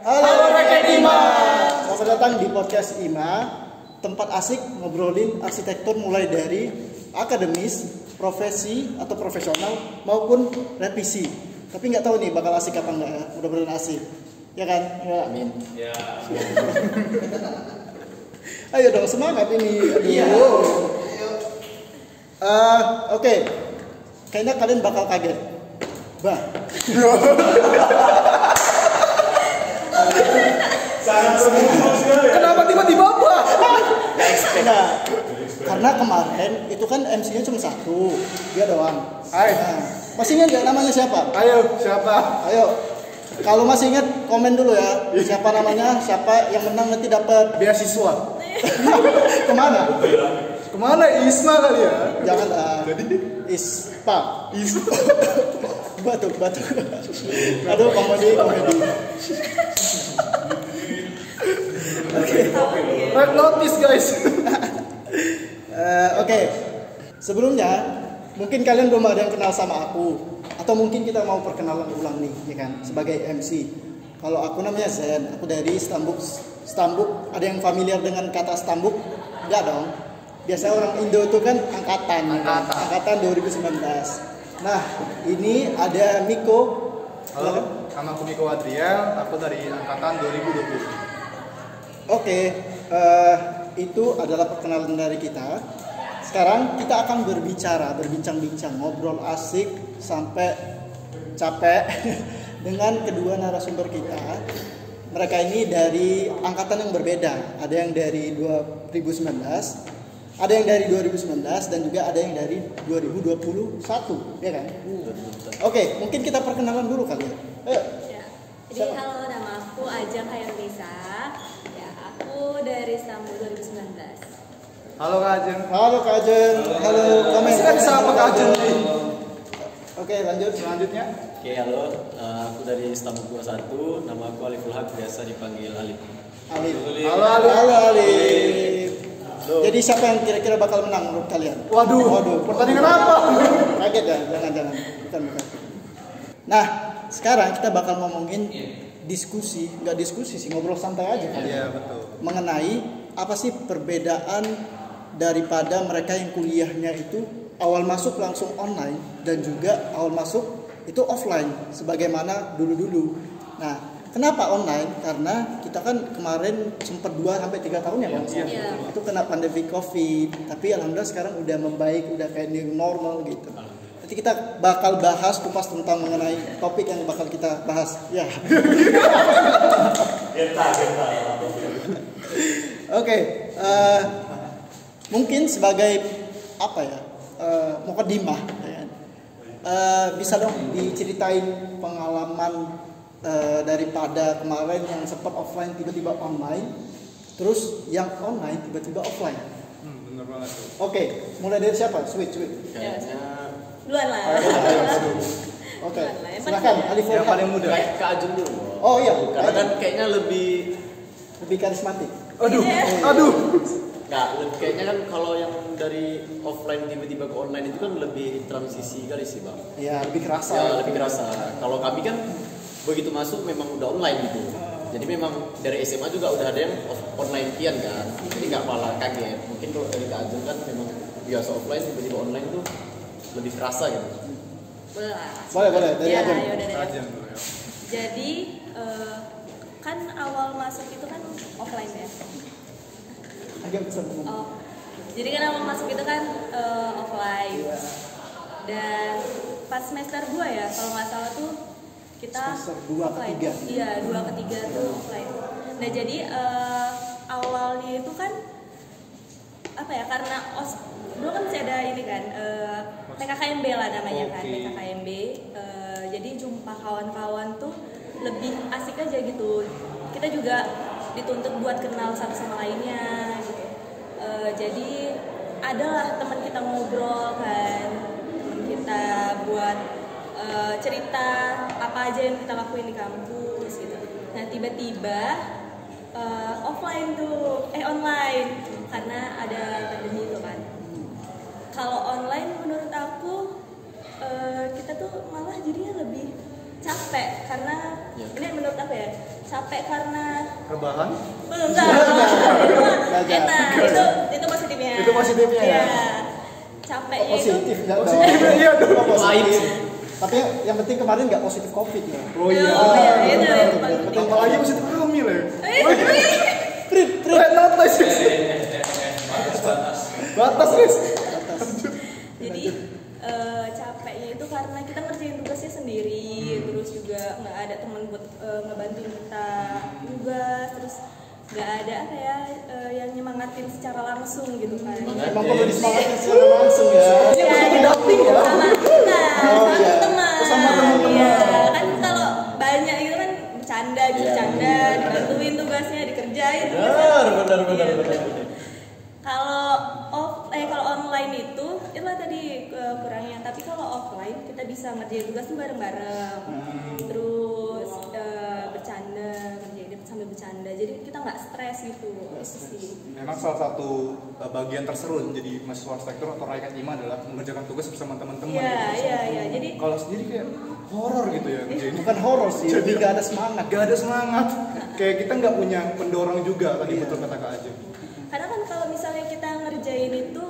Halo Rakyat IMA. Selamat datang di podcast IMA, tempat asik ngobrolin arsitektur mulai dari akademis, profesi atau profesional maupun revisi. Tapi nggak tahu nih bakal asik apa enggak ya. Mudah-mudahan asik. Ya kan? Ya. Amin. Ya. Ayo dong semangat ini. Iya. Oke. Kayaknya kalian bakal kaget. Bah. Kenapa tiba-tiba bah? Nah, karena kemarin itu kan MC-nya cuma satu, dia doang. Nah, masih ingat nggak namanya siapa? Ayo, siapa? Ayo, kalau masih ingat komen dulu ya. Siapa namanya? Siapa yang menang nanti dapat Beasiswa. kemana? Kemana? Isma kali ya? Jangan Ispa. Isma. Batuk. Aduh, komedi. Red notice guys. Oke. Sebelumnya mungkin kalian belum ada yang kenal sama aku, atau mungkin kita mau perkenalan ulang nih, ya kan? Sebagai MC. Kalau aku namanya Zen, aku dari Stambuk. Ada yang familiar dengan kata Stambuk? Enggak dong. Biasanya orang Indo itu kan angkatan 2019. Nah, ini ada Miko. Halo, nama aku Miko Adriel, aku dari angkatan 2020. Oke, itu adalah perkenalan dari kita. Sekarang kita akan berbincang-bincang, ngobrol asik sampai capek dengan kedua narasumber kita. Mereka ini dari angkatan yang berbeda. Ada yang dari 2019, ada yang dari 2019 dan juga ada yang dari 2021, ya kan? Oke, mungkin kita perkenalan dulu kali ya. Ayo. Ya. Jadi halo, nama aku Ajeng Hayurisa. Ya, aku dari Istanbul 2019. Halo Kak Ajeng. Halo Kak Ajeng. Halo, komen. Silakan sama Kak Ajeng nih. Oke, lanjut. Selanjutnya. Oke, halo. Aku dari Istanbul 21. Nama aku Aliful Haq, biasa dipanggil Alif. Alif. Halo. Alif. Jadi siapa yang kira-kira bakal menang menurut kalian? Waduh. Pertandingan apa? Kaget ya? Jangan. Bukan. Nah, sekarang kita bakal ngomongin nggak diskusi sih, ngobrol santai aja kali. Iya, betul. Mengenai apa sih perbedaan daripada mereka yang kuliahnya itu awal masuk langsung online dan juga awal masuk itu offline sebagaimana dulu-dulu. Nah, kenapa online? Karena kita kan kemarin sempat 2-3 tahun ya Bang. Iya. Itu kena pandemi Covid, tapi alhamdulillah sekarang udah membaik, udah kayak new normal gitu. Nanti kita bakal bahas kupas tentang mengenai topik yang bakal kita bahas. Ya. Oke, mungkin sebagai apa ya, mukadimah, ya kan? Bisa dong diceritain pengalaman daripada kemarin yang sempat offline tiba-tiba online, terus yang online tiba-tiba offline. Bener banget tuh. Oke, mulai dari siapa? Switch. Kayaknya Duluan lah. Oke, silakan Alif. Yang paling muda. kayak Kak Ajeng dulu. Oh iya, Karena kan kayaknya lebih karismatik. Aduh. kayaknya kan kalau yang dari offline tiba-tiba ke online itu kan lebih transisi kali sih, Bang. Ya, lebih kerasa. Ya, lebih kerasa. Kalau kami kan begitu masuk memang udah online gitu. Jadi memang dari SMA juga udah ada yang online kian kan. Jadi nggak malah kaget. Mungkin kalau dari Kak Ajeng kan memang biasa offline tiba-tiba online tuh lebih kerasa gitu. Boleh lah. Boleh dari Ya, Ajeng. yaudah, dari Ajeng dulu ya. Jadi kan awal masuk itu kan offline ya. Agak besar. Oh. Jadi kan awal masuk itu kan offline. Iya. Dan pas semester 2 ya, kalau nggak salah tuh kita Semester 2 offline. ketiga. Iya, 2 ketiga tuh offline. Nah, jadi awalnya itu kan apa ya? Karena dulu kan masih ada ini kan PKKMB lah namanya kan, PKKMB. Jadi jumpa kawan-kawan tuh lebih asik aja gitu. Kita juga dituntut buat kenal satu sama lainnya gitu. Jadi adalah teman kita ngobrol kan, teman kita buat cerita apa aja yang kita lakuin di kampus gitu. Nah, tiba-tiba online karena ada pandemi itu kan. Kalau online menurut aku kita tuh malah jadinya lebih capek karena ini menurut aku ya, capek karena Rebahan? enggak, itu mah enak, itu positifnya. Itu positifnya ya? Iya. Capeknya itu Positif nggak dong? Positif, iya dong. Positif. Tapi yang penting kemarin nggak positif covid ya. Oh iya. Oh, iya, itu yang paling penting. Tambah lagi mesti hamil ya. Prit. Notas. Batas, Riz. Jadi capeknya itu karena kita ngerjain tugasnya sendiri, terus juga nggak ada teman buat ngebantuin kita tugas, terus nggak ada apa ya yang nyemangatin secara langsung gitu kan. Emang perlu disemangatin secara langsung ya. Iya, pendamping ya? sama Oh, iya. teman. Sama teman-teman. Iya, kan kalau banyak itu kan bercanda, dibantuin tugasnya, dikerjain tugasnya. Benar. Kalau online itu lah tadi kurangnya, tapi kalau offline kita bisa ngerjain tugas tuh bareng-bareng. Terus bercanda, ngerjain sambil bercanda. Jadi kita nggak stres gitu. Memang salah satu bagian terseru jadi mahasiswa arsitektur atau rakyat IMA adalah mengerjakan tugas bersama teman-teman. Iya. Jadi Kalau sendiri kayak horor gitu ya kerjain. Bukan horor sih, jadi nggak ada semangat. Gak ada semangat. Kayak kita nggak punya pendorong juga tadi betul kata Kak Ajeng. karena kan kalau misalnya kita ngerjain itu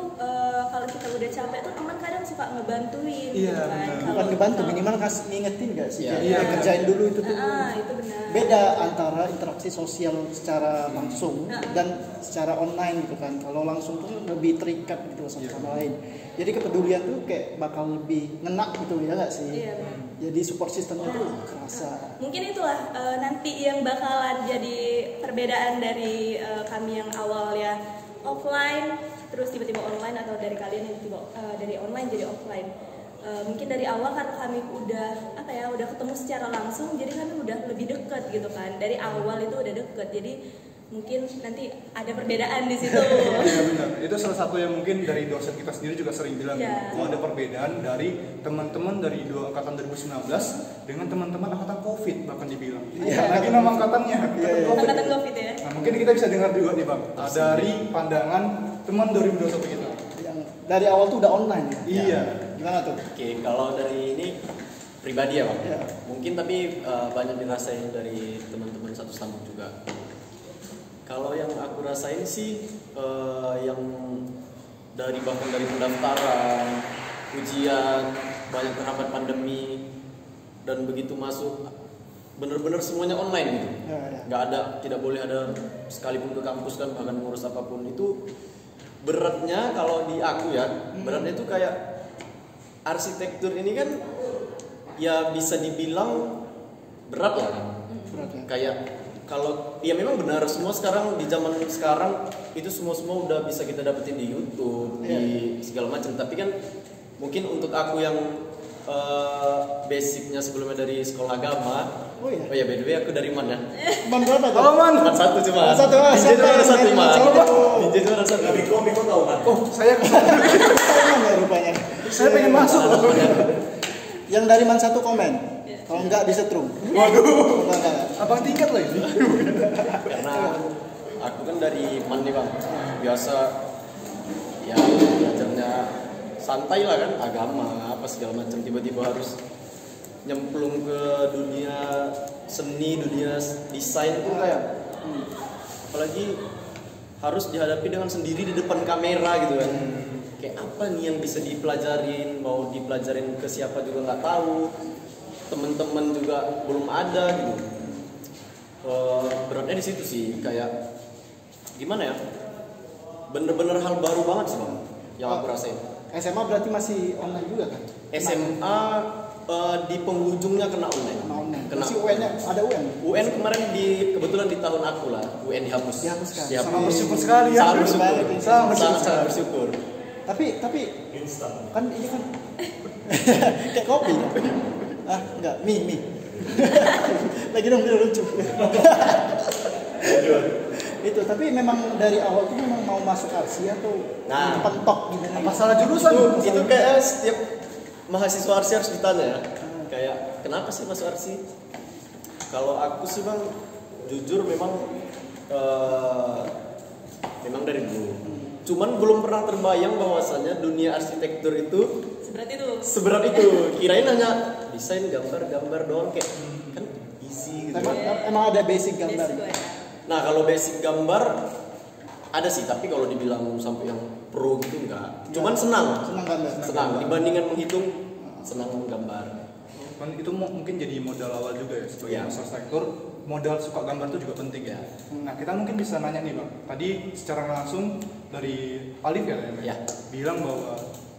kalau kita udah capek tuh teman kadang suka ngebantuin Iya, gitu kan. benar. Bukan ngebantu, minimal kasih ngingetin nggak sih? Iya, Jadi iya. kerjain dulu itu tuh. Itu benar. Beda antara interaksi sosial secara langsung dan secara online gitu kan. Kalau langsung tuh lebih terikat gitu satu sama lain. Jadi kepedulian tuh kayak bakal lebih ngena gitu ya nggak sih? Iya, benar. Jadi support systemnya tuh kerasa. Mungkin itulah nanti yang bakalan jadi perbedaan dari kami yang awalnya offline terus tiba-tiba online, atau dari kalian yang tiba dari online jadi offline. Mungkin dari awal karena kami udah udah ketemu secara langsung, jadi kami udah lebih dekat gitu kan. Dari awal itu udah deket, jadi mungkin nanti ada perbedaan di situ. Iya benar. Itu salah satu yang mungkin dari dosen kita sendiri juga sering bilang. Iya. Ada perbedaan dari teman-teman dari angkatan 2019 dengan teman-teman angkatan COVID bahkan dibilang. Iya. Lagi nama angkatannya. Angkatan COVID. Angkatan COVID ya. Nah, mungkin kita bisa dengar juga nih Bang, dari pandangan teman 2021 kita. Yang dari awal tuh udah online ya. Iya. Gimana tuh? Oke, kalau dari ini pribadi ya Bang. Iya. Mungkin tapi banyak dirasain dari teman-teman satu sama juga. Kalau yang aku rasain sih yang bahkan dari pendaftaran, ujian, banyak terhambat pandemi, dan begitu masuk bener-bener semuanya online gitu. Ya. Nggak ada, tidak boleh ada sekalipun ke kampus kan, bahkan ngurus apapun itu beratnya. Kalau di aku ya, beratnya itu kayak arsitektur ini kan ya bisa dibilang berat ya. Berat ya. Kayak kalau ya memang benar semua sekarang di zaman sekarang itu semua udah bisa kita dapetin di YouTube, di segala macam. Tapi kan mungkin untuk aku yang basicnya sebelumnya dari sekolah agama. Oh iya. Oh ya, by the way aku dari mana? Man berapa tuh? Halo Man. Man satu cuma. Man satu, DJ siapa cuma yang satu main Man. Man satu? DJ cuma satu. Biko tahu kan? Oh, saya Sama ya rupanya. saya pengen masuk loh. Yang dari Man satu komen. Kalau enggak disetrum. Waduh. Enggak. Abang tingkat loh ini. Karena aku kan dari Man nih Bang. Biasa ya belajarnya santai lah kan, agama apa segala macam, tiba-tiba harus nyemplung ke dunia seni, dunia desain tuh kayak apalagi harus dihadapi dengan sendiri di depan kamera gitu kan. Kayak apa nih yang bisa dipelajarin, mau dipelajarin ke siapa juga nggak tahu, temen-temen juga belum ada gitu. Beratnya di situ sih, kayak gimana ya, bener-bener hal baru banget sih Bang yang aku rasain. SMA berarti masih online juga kan? SMA di penghujungnya kena online. Kena online. Kena. Masih UN-nya ada UN. UN kemarin kebetulan di tahun aku lah, UN dihapus. Dihapuskan. Sama bersyukur sekali ya. Sangat bersyukur. Banget ini. Sangat bersyukur. Tapi kan ini kan kayak kopi ya? Enggak, mie. Lagi dong biar lucu. Itu tapi memang dari awal tuh memang mau masuk arsi atau pentok gitu. Masalah jurusan Itu kayak setiap mahasiswa arsi harus ditanya ya. Kayak kenapa sih masuk arsi? Kalau aku sih Bang, jujur memang dari dulu. Cuman belum pernah terbayang bahwasannya dunia arsitektur itu Seperti itu. seberat itu. Kirain hanya desain gambar doang, kayak kan easy gitu. Emang ada basic gambar. S2 ya. Nah kalau basic gambar ada sih, tapi kalau dibilang sampai yang pro gitu enggak. Cuman senang gambar. senang dibandingkan menghitung, senang menggambar. Kan itu mungkin jadi modal awal juga ya sebagai Ya. mahasiswa arsitektur, modal suka gambar itu juga penting ya. Nah kita mungkin bisa nanya nih bang, tadi secara langsung dari Alif ya, Ya. bilang bahwa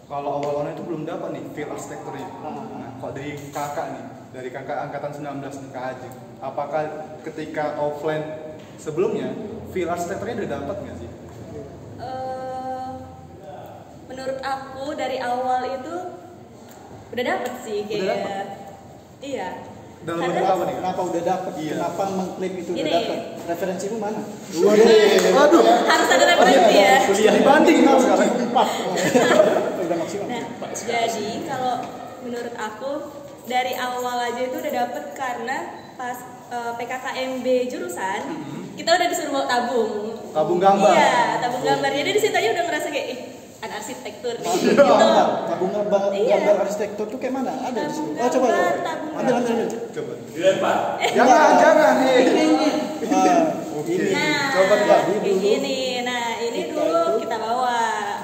kalau awal-awalnya itu belum dapat nih feel arsitekturnya. Nah kok dari kakak nih, dari kakak angkatan 19 nih Kak Ajeng, apakah ketika offline sebelumnya feel arsitekturnya udah dapat nggak sih? Menurut aku dari awal itu udah dapet sih Udah kayak dapet? iya. Dalam Karena- bentuk apa nih? Kenapa udah dapet? Iya. Kenapa mengklaim itu udah Gini. dapet? Referensimu mana? Waduh, harus ada referensi ya. Kuliah dibanding dong sekarang. 4. Udah maksimal. Nah, jadi kalau menurut aku dari awal aja itu udah dapet karena pas PKKMB jurusan kita udah disuruh bawa tabung. Tabung gambar. Iya, tabung gambar. Jadi di situ aja udah ngerasa kayak ada arsitektur nih. Tabung Gitu. gambar. Tabung gambar Iya. gambar arsitektur tuh kayak mana? Ada di Tabung sini. Oh coba. gambar, tabung Ambil. Coba. Dilempar. Jangan, Ini. Nah, Coba coba. kayak gini. Nah, ini Kita dulu itu- kita bawa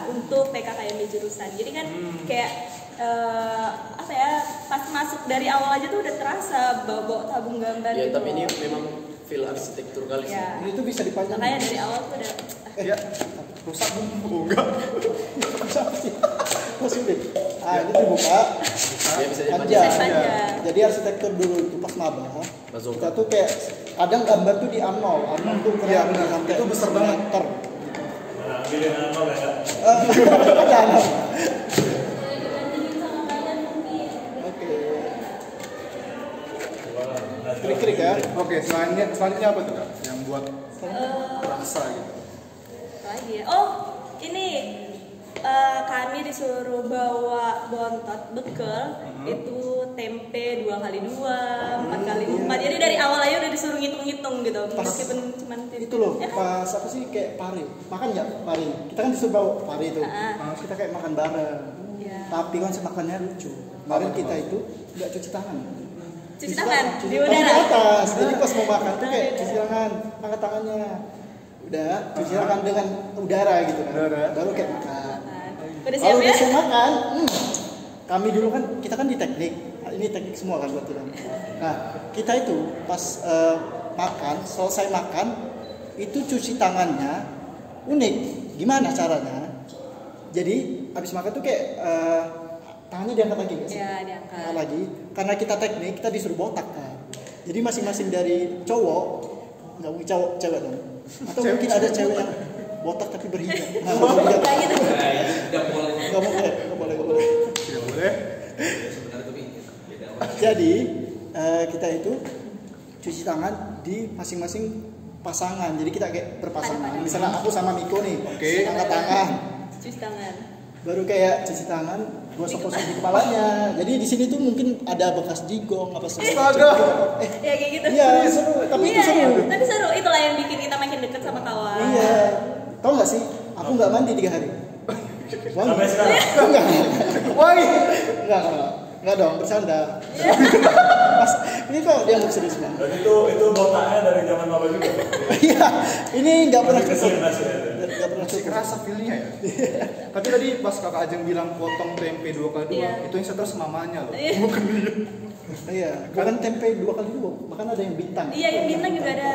untuk PKKMB jurusan. Jadi kan kayak apa ya? Pas masuk dari awal aja tuh udah terasa bawa tabung gambar Ya gitu. tapi ini memang feel arsitektur kali sih. Ya. Ini tuh bisa dipanjang. Makanya dari awal tuh udah Ya, rusak bumbu enggak? Siapa sih? Oh sudah. Ah ini dibuka. Ya bisa jadi Panjang. panjang. panjang. Jadi arsitektur dulu itu pas maba. Bazooka. Kita tuh kayak kadang gambar tuh di A0. A0 tuh keren. Iya, benar. Sampai Itu besar banget. meter. Nah, ambilin nol ya. Ada A0. dibandingin sama kalian mungkin. Oke. Nah, Krik-krik ya. Oke, selanjutnya apa tuh Kak? Yang buat rasa gitu. Lagi ya. Oh, ini kami disuruh bawa bontot bekal itu tempe 2x2, 4x4. Jadi dari awal aja udah disuruh ngitung-ngitung gitu. Pas Meskipun cuma tempe. Itu loh, Ya kan? pas apa sih kayak pari. Makan nggak pari? Kita kan disuruh bawa pari itu. Ah. Terus kita kayak makan bareng. Iya. Tapi kan makannya lucu. Kemarin kita itu nggak cuci tangan. Cuci tangan di tangan udara. di atas. Jadi pas mau makan tuh kayak cuci tangan, angkat tangannya. Udah, cuci tangan dengan udara gitu kan. Udara. Baru kayak makan. Udah siap Kalau ya? udah siap makan, kami dulu kan kita kan di teknik. Ini teknik semua kan buat kita. Nah, kita itu pas makan, selesai makan, itu cuci tangannya unik. Gimana caranya? Jadi habis makan tuh kayak tangannya diangkat lagi nggak sih? Iya, diangkat. Angkat lagi. Karena kita teknik, kita disuruh botak kan. Jadi masing-masing dari cowok, nggak mungkin cowok, cewek dong. Atau mungkin ada cewek yang botak tapi berhijab. Nah, berhijab. Kayak gitu. Nggak boleh, nggak boleh. Tidak boleh. Jadi kita itu cuci tangan di masing-masing pasangan. Jadi kita kayak berpasangan. Ada. Misalnya aku sama Miko nih, Oke. angkat tangan. Cuci tangan. Baru kayak cuci tangan, gosok-gosok di kepalanya. Jadi di sini tuh mungkin ada bekas jigong apa segala. Astaga. Ya kayak gitu. Iya, seru. Tapi itu Iya, seru. tapi seru. Itulah yang bikin kita makin dekat sama kawan. Iya. Tahu nggak sih? Aku nggak mandi 3 hari. Sampai sekarang. Woi. Enggak dong, bercanda. Mas, ini kok dia mau serius banget. Dan itu botaknya dari zaman maba juga. Iya, ini nggak pernah cukup. Kesini hasilnya. Nggak pernah Masih cukup. kerasa feel-nya ya. Tapi tadi pas Kakak Ajeng bilang potong tempe 2x2, Iya. itu yang setel mamanya loh. Iya. Bukan dia. Iya, bukan tempe 2x2, bahkan ada yang bintang. Iya, yang bintang juga ada.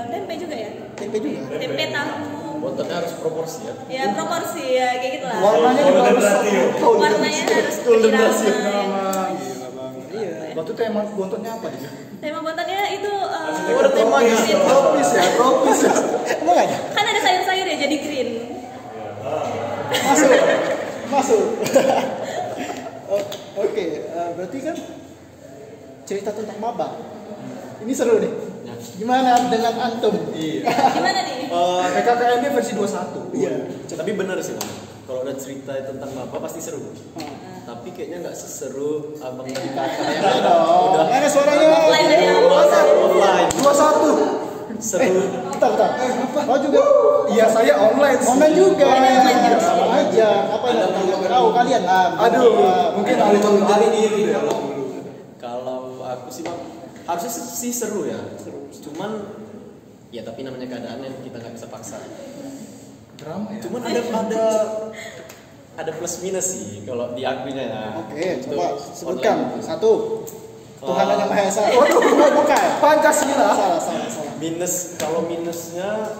Tempe juga ya. Tempe juga. Tempe tahu. Bontornya harus proporsi ya. Ya proporsi ya kayak gitu lah. Warnanya juga Golden harus ratio. Warnanya harus Golden irama. ratio. sama. Gila banget. Iya. Waktu itu emang bontotnya apa dia? Tema bontonnya itu ada temanya. Tropis ya, tropis ya. Emang ada? kan ada sayur-sayur ya jadi green. Masuk. Masuk. Oke, berarti kan cerita tentang maba. Ini seru nih. Gimana dengan antum? Iya. Gimana nih? PKKMB versi 21. Iya. Tapi benar sih Bang. Kalau ada cerita tentang apa pasti seru. Tapi kayaknya nggak seseru abang di kakak yang Enggak dong. udah Mana suaranya? Offline dari awal. online 21. seru. Bentar. Oh juga Iya, saya online sih. online juga. Online. Sama aja. Apa yang tahu kalian lah. Aduh, mungkin Ali diri. Kalau aku sih Bang harusnya sih seru ya. Cuman ya tapi namanya keadaan yang kita nggak bisa paksa. Drama ya. Cuman ada plus minus sih kalau diakuinya ya. Oke, Untuk coba sebutkan online. satu. Tuhan yang Maha Esa. Waduh, bukan. Pancasila. Salah. Minus, kalau minusnya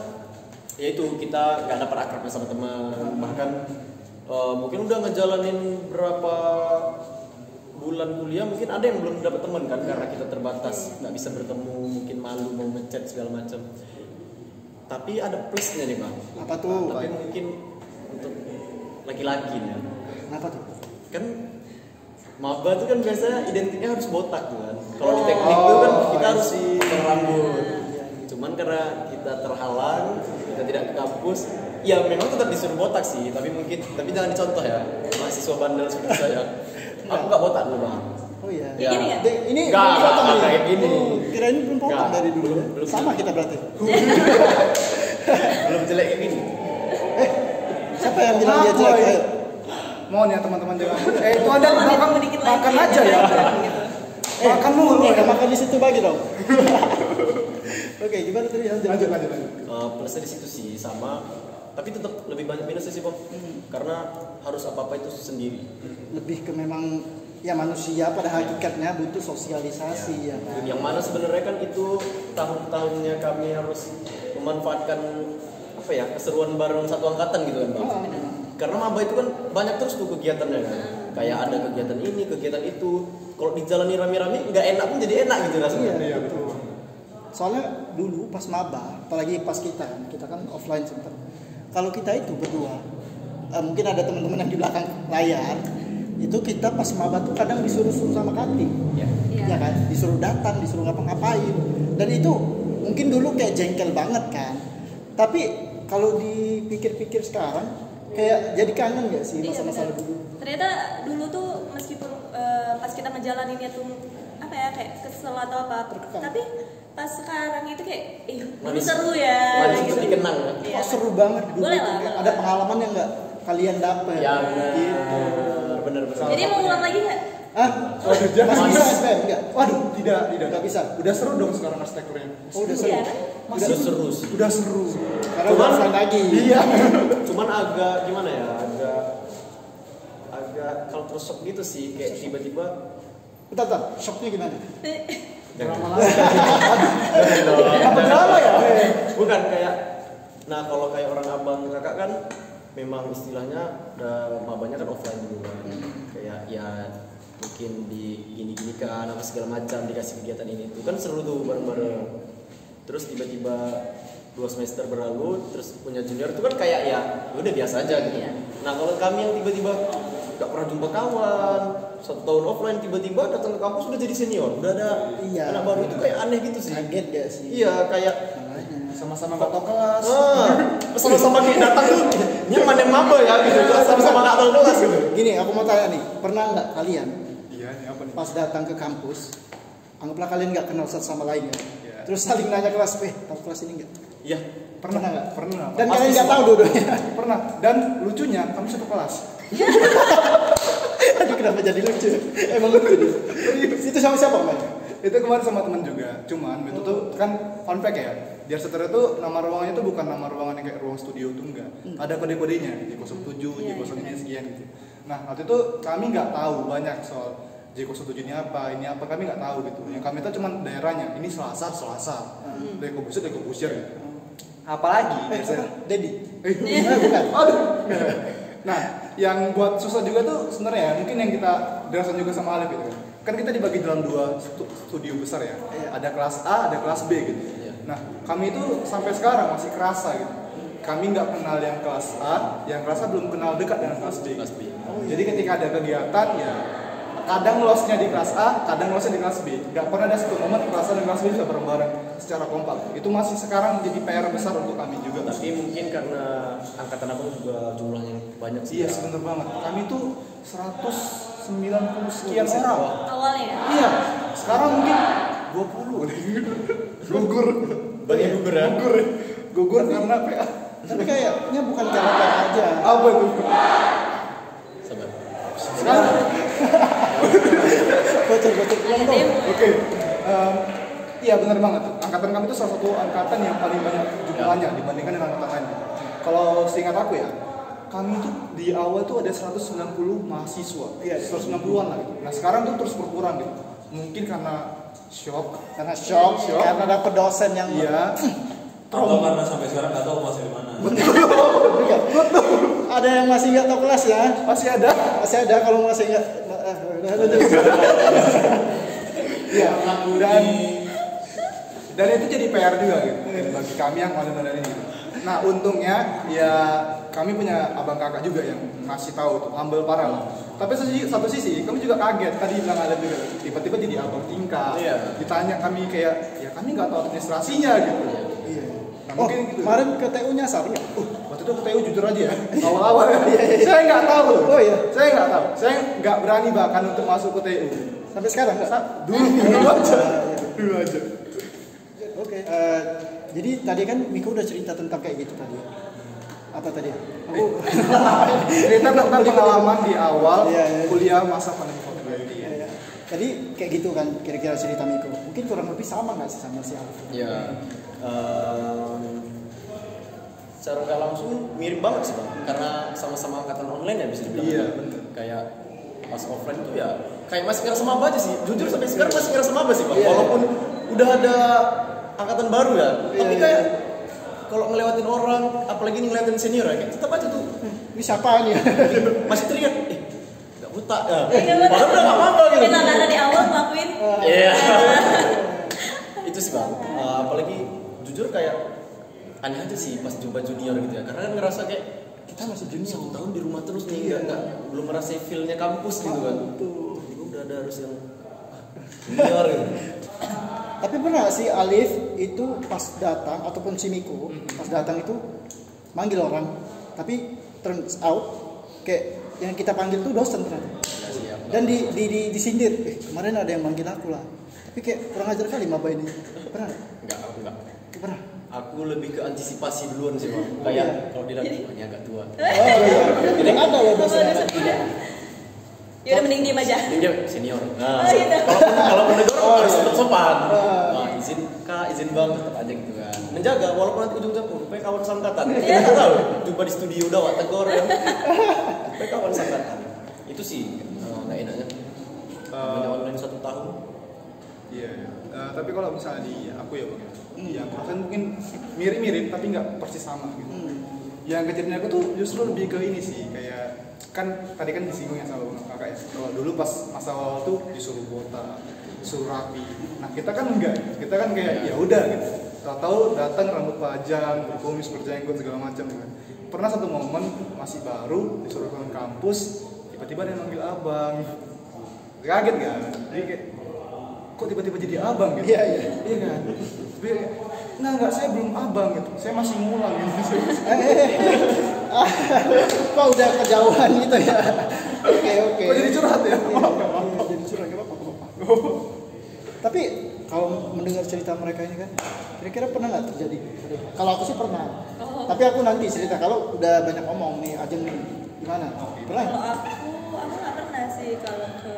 yaitu kita nggak dapat akrabnya sama teman, bahkan mungkin udah ngejalanin berapa bulan kuliah, mungkin ada yang belum dapat teman kan karena kita terbatas, nggak bisa bertemu, mungkin malu mau ngechat segala macam. Tapi ada plusnya nih bang. Apa tuh? Tapi mungkin untuk laki-laki ya. Kenapa tuh? Kan maba tuh kan biasanya identiknya harus botak tuh kan. Kalau di teknik tuh kan kita harus potong rambut. Cuman karena kita terhalang, kita tidak ke kampus, ya memang tetap disuruh botak sih, tapi jangan dicontoh ya. Mahasiswa bandel seperti saya. Aku nggak botak dulu bang. Oh iya. Ya. Gini ya? Ini Nggak, belum potong nggak nih. kayak gini. Oh, kirain belum potong Nggak, dari dulu. belum. Sama kita berarti. Belum jelek kayak gini. Siapa yang bilang dia jelek? Ayo. Mohon ya teman-teman jangan. Itu Anda makan Dikit lagi. makan aja ya. Gitu. Makan mulu. Makan di situ bagi dong. Oke, gimana tadi? Lanjut. Plusnya di situ sih sama, tapi tetap lebih banyak minusnya sih bang. Karena harus apa itu sendiri. Lebih ke memang ya manusia pada hakikatnya butuh sosialisasi ya kan. Yang mana sebenarnya kan itu tahun-tahunnya kami harus memanfaatkan apa ya keseruan bareng satu angkatan gitu kan bang. Karena maba itu kan banyak terus tuh kegiatannya kan. Kayak ada kegiatan ini, kegiatan itu. Kalau dijalani rame-rame nggak enak pun jadi enak gitu rasanya. Iya, betul. Soalnya dulu pas maba, apalagi pas kita kan offline sebentar. Kalau kita itu berdua, mungkin ada teman-teman yang di belakang layar, itu kita pas maba tuh kadang disuruh-suruh sama kantin. Ya. Ya kan, disuruh datang, disuruh ngapa-ngapain. Dan itu mungkin dulu kayak jengkel banget kan. Tapi kalau dipikir-pikir sekarang, kayak jadi kangen gak sih Iya, masa-masa benar. dulu? Ternyata dulu tuh meskipun pas kita menjalaninya tuh apa ya kayak kesel atau apa, Terkekang. tapi pas sekarang itu kayak dulu Manis- seru ya. manis gitu. untuk dikenang ya. Iya. Oh, seru banget dulu. Boleh tuh. lah, Kayak boleh ada lah. pengalaman yang gak kalian dapet. Ya Gitu. benar. Jadi mau ulang lagi nggak? Ah, Waduh, jangan. masih bisa SPM enggak? Waduh, tidak. Nggak bisa. Udah seru dong sekarang arsitekturnya. Oh, udah seru. Iya kan? Udah seru sih. Udah seru. Karena udah offline lagi. Iya. Cuman agak gimana ya, agak culture shock gitu sih, kayak tiba-tiba Bentar, shocknya gimana? Apa drama ya? Bukan kayak, nah kalau kayak orang abang kakak kan memang istilahnya mabanya kan offline dulu kan, kayak ya mungkin di gini-gini kan apa segala macam dikasih kegiatan ini itu kan seru tuh bareng-bareng. Terus tiba-tiba 2 semester berlalu terus punya junior itu kan kayak ya udah biasa aja gitu. Nah kalau kami yang tiba-tiba gak pernah jumpa kawan 1 tahun offline tiba-tiba datang ke kampus udah jadi senior, udah ada Iya. anak baru itu kayak aneh gitu sih. Kaget gak sih? Iya kayak Makanya. Sama-sama nggak tahu kelas. sama-sama kayak datang tuh nyaman yang maba ya gitu, sama-sama nggak tahu kelas gitu. Gini, aku mau tanya nih, pernah nggak kalian Iya, ini apa nih? pas datang ke kampus, anggaplah kalian nggak kenal satu sama lain ya, Iya. terus saling nanya kelas, tahu kelas ini nggak? Iya. Pernah nggak? Pernah. Dan Pasti kalian nggak semua. tahu dua-duanya. Pernah. Dan lucunya kami satu kelas. Aduh, kenapa jadi lucu? Emang lucu deh. Itu sama siapa main? Itu kemarin sama teman juga. Cuman itu tuh kan fun fact ya. Di arsitektur itu nama ruangannya tuh bukan nama ruangan yang kayak ruang studio tuh enggak. Ada kode-kodenya J07, J01 ini sekian gitu. Nah, waktu itu kami nggak tahu banyak soal J07 ini apa, kami nggak tahu gitu. Yang kami tahu cuma daerahnya. Ini Selasa. Deko Busir gitu. Apalagi biasanya Dedi. bukan. Aduh. Nah, yang buat susah juga tuh sebenarnya mungkin yang kita dirasain juga sama Alif gitu. Kan kita dibagi dalam 2 studio besar ya. Ada kelas A, ada kelas B gitu. Nah, kami itu sampai sekarang masih kerasa gitu. Kami nggak kenal yang kelas A, yang kelas A belum kenal dekat dengan kelas B. Kelas B. Jadi ketika ada kegiatan ya kadang losnya di kelas A, kadang losnya di kelas B. Nggak pernah ada satu momen kelas A dan kelas B bisa bareng-bareng secara kompak. Itu masih sekarang jadi PR besar untuk kami juga. Tapi mungkin karena angkatan abang juga jumlahnya banyak sih. Iya, bener banget. Kami tuh 190 sekian orang. Awalnya ya? Iya, sekarang mungkin 20. Gugur. Banyak gugur ya. Gugur karena PA. Tapi kayaknya bukan karena PA aja. Apa itu? Sabar. Sekarang Bocor. Ada demo. Oke. Iya benar banget. Angkatan kami itu salah satu angkatan yang paling banyak jumlahnya dibandingkan dengan angkatan lainnya. Kalau seingat aku ya, kami itu di awal tuh ada 190 mahasiswa. Iya, 190-an lah. Nah sekarang tuh terus berkurang gitu. Mungkin karena shock, karena dapet dosen yang iya. Atau karena sampai sekarang nggak tahu masih di mana. ada yang masih nggak tahu kelas ya. Masih ada kalau masih nggak iya. Dan itu jadi PR juga gitu bagi kami yang online ini. Nah untungnya ya kami punya abang kakak juga yang ngasih tahu tuh humble parah lah. Tapi satu sisi kami juga kaget tadi bilang ada juga tiba-tiba jadi abang tingkat. Iya. Ditanya kami kayak ya kami nggak tahu administrasinya gitu. Iya. Nah, mungkin gitu. Kemarin ke TU nyasar ya? Waktu itu ke TU jujur aja ya awal-awal saya nggak tahu. Oh iya. Saya nggak tahu. Saya nggak berani bahkan untuk masuk ke TU. Sampai sekarang nggak? Dulu aja. Oke. Jadi tadi kan Miko udah cerita tentang kayak gitu tadi. Apa tadi? Aku Cerita tentang pengalaman di awal Iya. kuliah masa pandemi COVID-19. Iya. Tadi kayak gitu kan kira-kira cerita Miko. Mungkin kurang lebih sama nggak sih sama si Alf? Ya, secara nggak langsung mirip banget sih bang, karena sama-sama angkatan online ya bisa dibilang. Iya, kan. bener. Kayak pas offline tuh ya kayak masih ngerasa maba aja sih. Jujur sampai sekarang masih ngerasa maba sih bang. Iya. Walaupun udah ada angkatan baru ya, tapi Iya. kayak kalau ngelewatin orang, apalagi ngeliatin senior ya, kayak tetap aja tuh Ini siapaan ya? masih teriak, nggak buta ya. Nggak buta. Padahal udah nggak apa-apa gitu. Kita tanda di awal ngelakuin. Iya. Itu sih bang. Apalagi jujur kayak aneh aja sih pas jumpa junior gitu ya. Karena kan ngerasa kayak kita masih junior 1 tahun di rumah terus nih, nggak belum merasain feel-nya kampus gitu kan. Tiba udah ada harus yang junior gitu. Tapi pernah sih Alif itu pas datang ataupun si Miko pas datang itu manggil orang, tapi turns out kayak yang kita panggil tuh dosen ternyata. Nggak siap. Dan disindir, kemarin ada yang manggil aku lah. Tapi kayak kurang ajar kali maba ini. Pernah? Enggak, aku enggak. Pernah? Aku lebih ke antisipasi duluan sih bang. Kayak kalau dia lagi ini agak tua. Oh iya. Jadi ada loh dosen. Ya udah mending diem aja. Ini dia senior. Nah, Oh, gitu. kalau menegur harus iya. sopan. Nah, izin kak, izin bang, tetap aja gitu kan. Menjaga walaupun nanti ujung-ujungnya rupanya kawan sangkatan. Kita nggak tahu. Jumpa di studio udah wak tegur ya. Rupanya kawan sangkatan. Itu sih nggak enaknya. Banyak online 1 tahun. Iya. Tapi kalau misalnya di aku ya bang, yang perasaan mungkin mirip-mirip tapi nggak persis sama gitu. Yang kejadian aku tuh justru lebih ke ini sih, kayak kan tadi kan disinggung ya sama kakak ya. Kalau dulu pas masa awal tuh disuruh botak, disuruh rapi. Nah kita kan enggak, kita kan kayak ya udah gitu. Tahu datang rambut panjang, berkumis, berjenggot segala macam kan. Pernah satu momen masih baru disuruh ke kampus, tiba-tiba ada yang manggil abang. Kaget kan? Jadi kayak kok tiba-tiba jadi abang gitu? Iya. Iya kan? Tapi enggak, saya belum abang gitu. Saya masih ngulang gitu. Kok udah kejauhan gitu ya? Oke. Kok jadi curhat ya? Iya, jadi curhat nggak apa-apa. Tapi kalau mendengar cerita mereka ini kan, kira-kira pernah nggak terjadi? Kalau aku sih pernah. Tapi aku nanti cerita kalau udah banyak ngomong nih, Ajeng nih, gimana? Pernah? Kalau aku nggak pernah sih kalau ke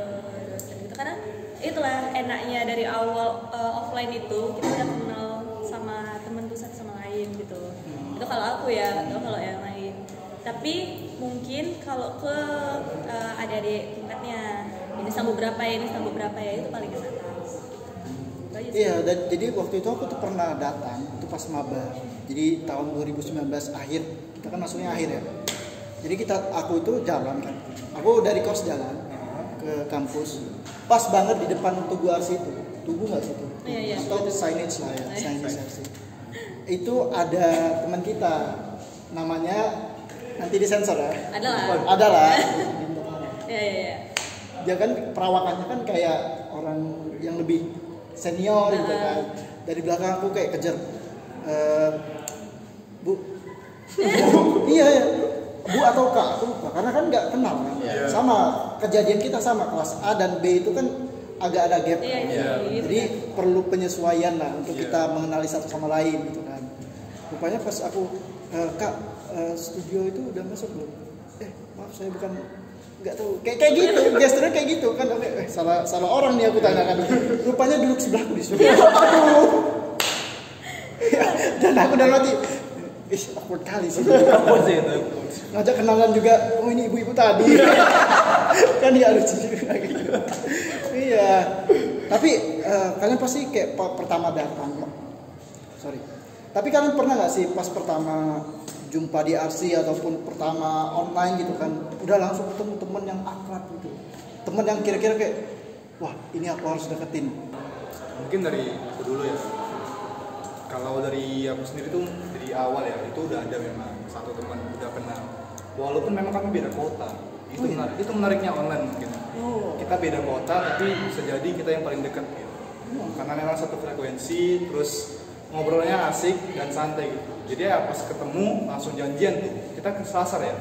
dosen gitu, karena itulah enaknya dari awal offline itu kita udah kenal sama temen tuh satu sama lain gitu. Itu kalau aku ya, atau kalau yang lain. Tapi mungkin kalau ke adik-adik tingkatnya, ini sama beberapa ya, ini sama beberapa ya, itu paling enak. Iya, dan jadi waktu itu aku tuh pernah datang, itu pas maba. Jadi tahun 2019 akhir, kita kan masuknya akhir ya. Jadi aku itu jalan kan, aku dari kos jalan ke kampus, pas banget di depan Tugu Arsi itu, Tugu nggak sih itu? Iya, Atau signage lah ya, signage Arsi. Itu ada teman kita, namanya nanti disensor ya. Adalah. Iya. Dia kan perawakannya kan kayak orang yang lebih senior gitu kan. Dari belakang aku kayak kejar, Bu. Iya. Bu atau Kak, aku lupa. Karena kan nggak kenal kan. Yeah. Sama kejadian kita sama kelas A dan B itu kan agak ada gap. Iya. Jadi perlu penyesuaian lah untuk kita mengenali satu sama lain gitu kan. Rupanya pas aku Kak studio itu udah masuk belum? Maaf saya bukan nggak tahu kayak gitu gesturnya kayak gitu kan. Salah orang nih aku tanyakan, rupanya duduk sebelahku di sini. Aduh. Dan aku dalam hati awkward kali sih. Awkward sih itu. Ngajak kenalan juga, oh ini ibu-ibu tadi. Kan dia lucu juga gitu. Iya. Tapi kalian pasti kayak pertama datang. Sorry. Tapi kalian pernah nggak sih pas pertama jumpa di RC ataupun pertama online gitu kan, udah langsung ketemu temen yang akrab gitu, temen yang kira-kira kayak, wah ini aku harus deketin. Mungkin dari aku dulu ya. Kalau dari aku sendiri tuh dari awal ya itu udah ada memang satu teman udah kenal. Walaupun memang kami beda kota, itu menariknya online mungkin. Kita beda kota tapi bisa jadi kita yang paling dekat gitu. Karena memang satu frekuensi, terus ngobrolnya asik dan santai gitu. Jadi ya pas ketemu langsung janjian tuh. Kita ke Selasar ya,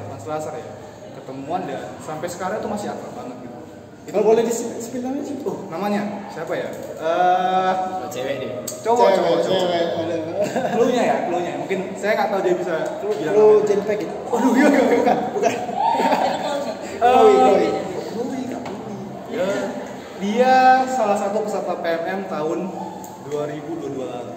ketemuan dan sampai sekarang tuh masih akrab banget gitu. Kalau boleh di-spill namanya sih? Namanya siapa ya? Cewek deh. Cowok. Cluenya ya. Mungkin saya nggak tahu dia bisa bilang. Lu Jenpek gitu? Aduh, iya bukan. Chloe. Ya, dia salah satu peserta PMM tahun 2022 lalu.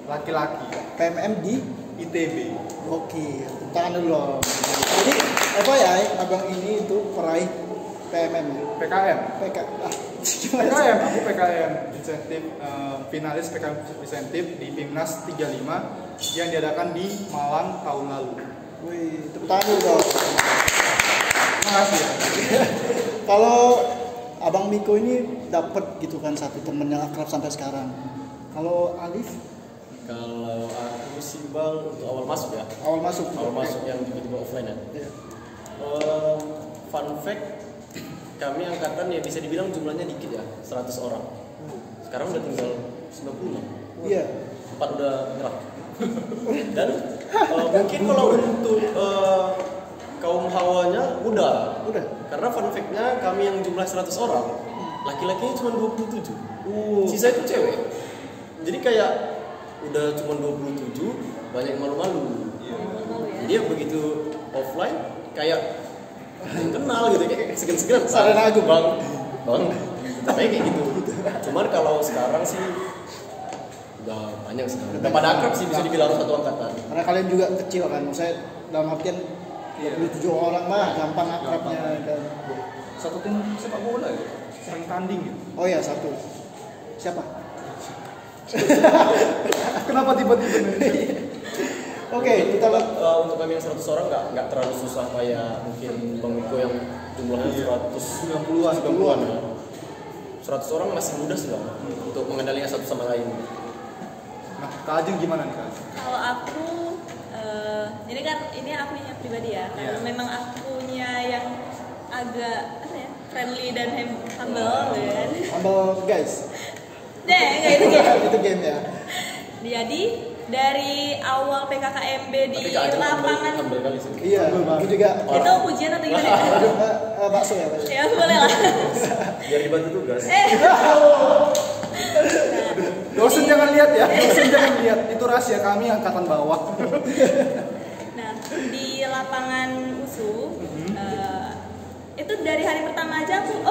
Laki-laki. PMM di ITB. Oke, tepuk tangan dulu loh. Jadi FYI, abang ini itu peraih PMM ya? PKM. Gimana? Aku PKM insentif, finalis PKM insentif di Timnas 35 yang diadakan di Malang tahun lalu. Wih, tepuk tangan dulu dong. Terima kasih ya. Kalau abang Miko ini dapat gitu kan satu temen yang akrab sampai sekarang. Kalau Alif? Kalau aku sih bang untuk awal masuk ya. Awal masuk Yang tiba-tiba offline ya. Iya. Fun fact, kami angkatan ya bisa dibilang jumlahnya dikit ya, 100 orang. Sekarang udah tinggal 96. Iya. 4 udah nyerah. Dan mungkin kalau untuk kaum hawanya udah. Karena fun fact-nya kami yang jumlah 100 orang, laki-lakinya cuma 27. Sisa itu cewek. Jadi kayak udah cuma 27, banyak malu-malu. Dia begitu offline kayak kenal gitu, kayak segan-segan. Sarana agung. Bang. Tapi kayak gitu. Cuman kalau sekarang sih udah banyak sih. Udah pada akrab sih bisa dibilang satu angkatan. Karena kalian juga kecil kan, maksudnya dalam artian 27 orang mah gampang akrabnya kan. Satu tim sepak bola ya, sering tanding gitu. Oh ya, satu. Siapa? Kenapa tiba-tiba Oke, kita untuk kami yang 100 orang nggak terlalu susah kayak mungkin Bang Miko yang jumlahnya 90-an ya. 100 orang masih mudah sih Bang untuk mengendalikan satu sama lain. Nah, Kak Ajeng gimana nih Kak? Kalau aku ini akunya pribadi ya, karena memang akunya yang agak friendly dan humble kan. Humble guys. Kayak itu game. Itu game ya. Jadi dari awal PKKMB di lapangan. Iya, aku juga. Itu pujian atau gimana? Bakso ya. Ya boleh lah. Biar dibantu tugas. Dosen jangan lihat ya, itu rahasia kami angkatan bawah. Nah, di lapangan USU itu dari hari pertama aja aku,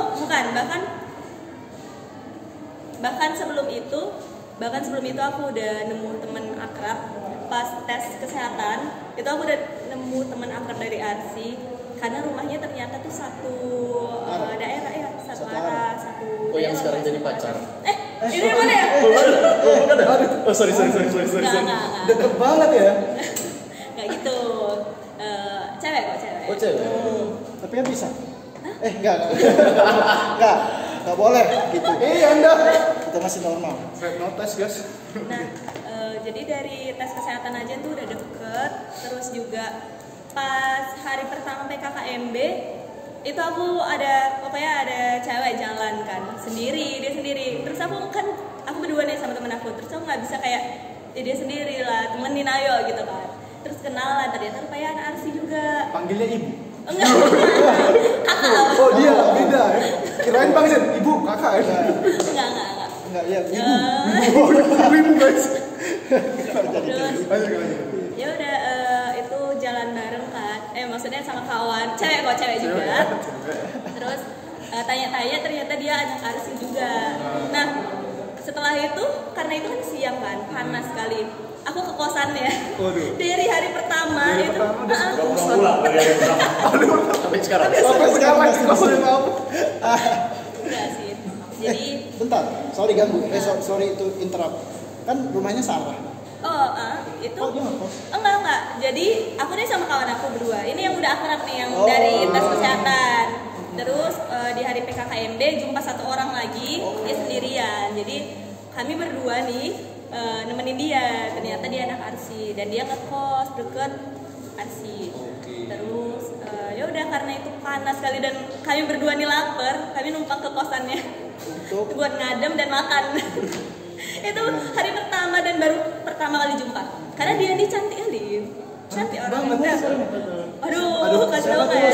bahkan sebelum itu aku udah nemu temen akrab. Pas tes kesehatan itu aku udah nemu temen akrab dari RC karena rumahnya ternyata tuh satu daerah ya, satu arah, satu. Oh yang sekarang jadi pacar. Ini mana ya? Oh sorry. Enggak. Deket banget ya. Nggak gitu. Cewek. Oh cewek. Tapi kan bisa. Enggak boleh gitu. Anda. Kita masih normal. Red notice guys. Nah, jadi dari tes kesehatan aja tuh udah deket. Terus juga pas hari pertama PKKMB itu aku ada cewek jalan kan dia sendiri. Terus aku berdua nih sama temen aku. Terus aku nggak bisa kayak dia sendiri lah, temenin ayo gitu kan. Terus kenalan, ternyata rupanya anak RC juga. Panggilnya ibu. Enggak. Kakak. Oh dia beda ya. Kirain panggilnya ibu, kakak ya. Enggak, ya Ibu guys. Terus ya udah itu jalan bareng kan. maksudnya sama kawan cewek kok, cewek juga. Terus tanya-tanya ternyata dia anak arsi juga. Nah setelah itu, karena itu kan siang kan, panas sekali, aku ke kosannya. Dari hari pertama itu pulang dari hari pertama. Sampai sekarang. Sampai sekarang masih enggak sih. Jadi bentar, sorry ganggu. Sorry itu interrupt. Kan rumahnya Sarah. itu Oh, dia ngekos? enggak. Jadi aku nih sama kawan aku berdua. Ini yang udah akrab nih, yang dari tes kesehatan. Terus di hari PKKMB jumpa satu orang lagi, dia sendirian. Jadi kami berdua nih nemenin dia. Ternyata dia anak arsi dan dia ngekos deket arsi. Terus ya udah, karena itu panas sekali dan kami berdua nih lapar, kami numpang ke kosannya buat ngadem dan makan. Itu hari pertama dan baru pertama kali jumpa. Karena dia ini cantik kali. Cantik orangnya. Aduh, kasih tau nggak ya?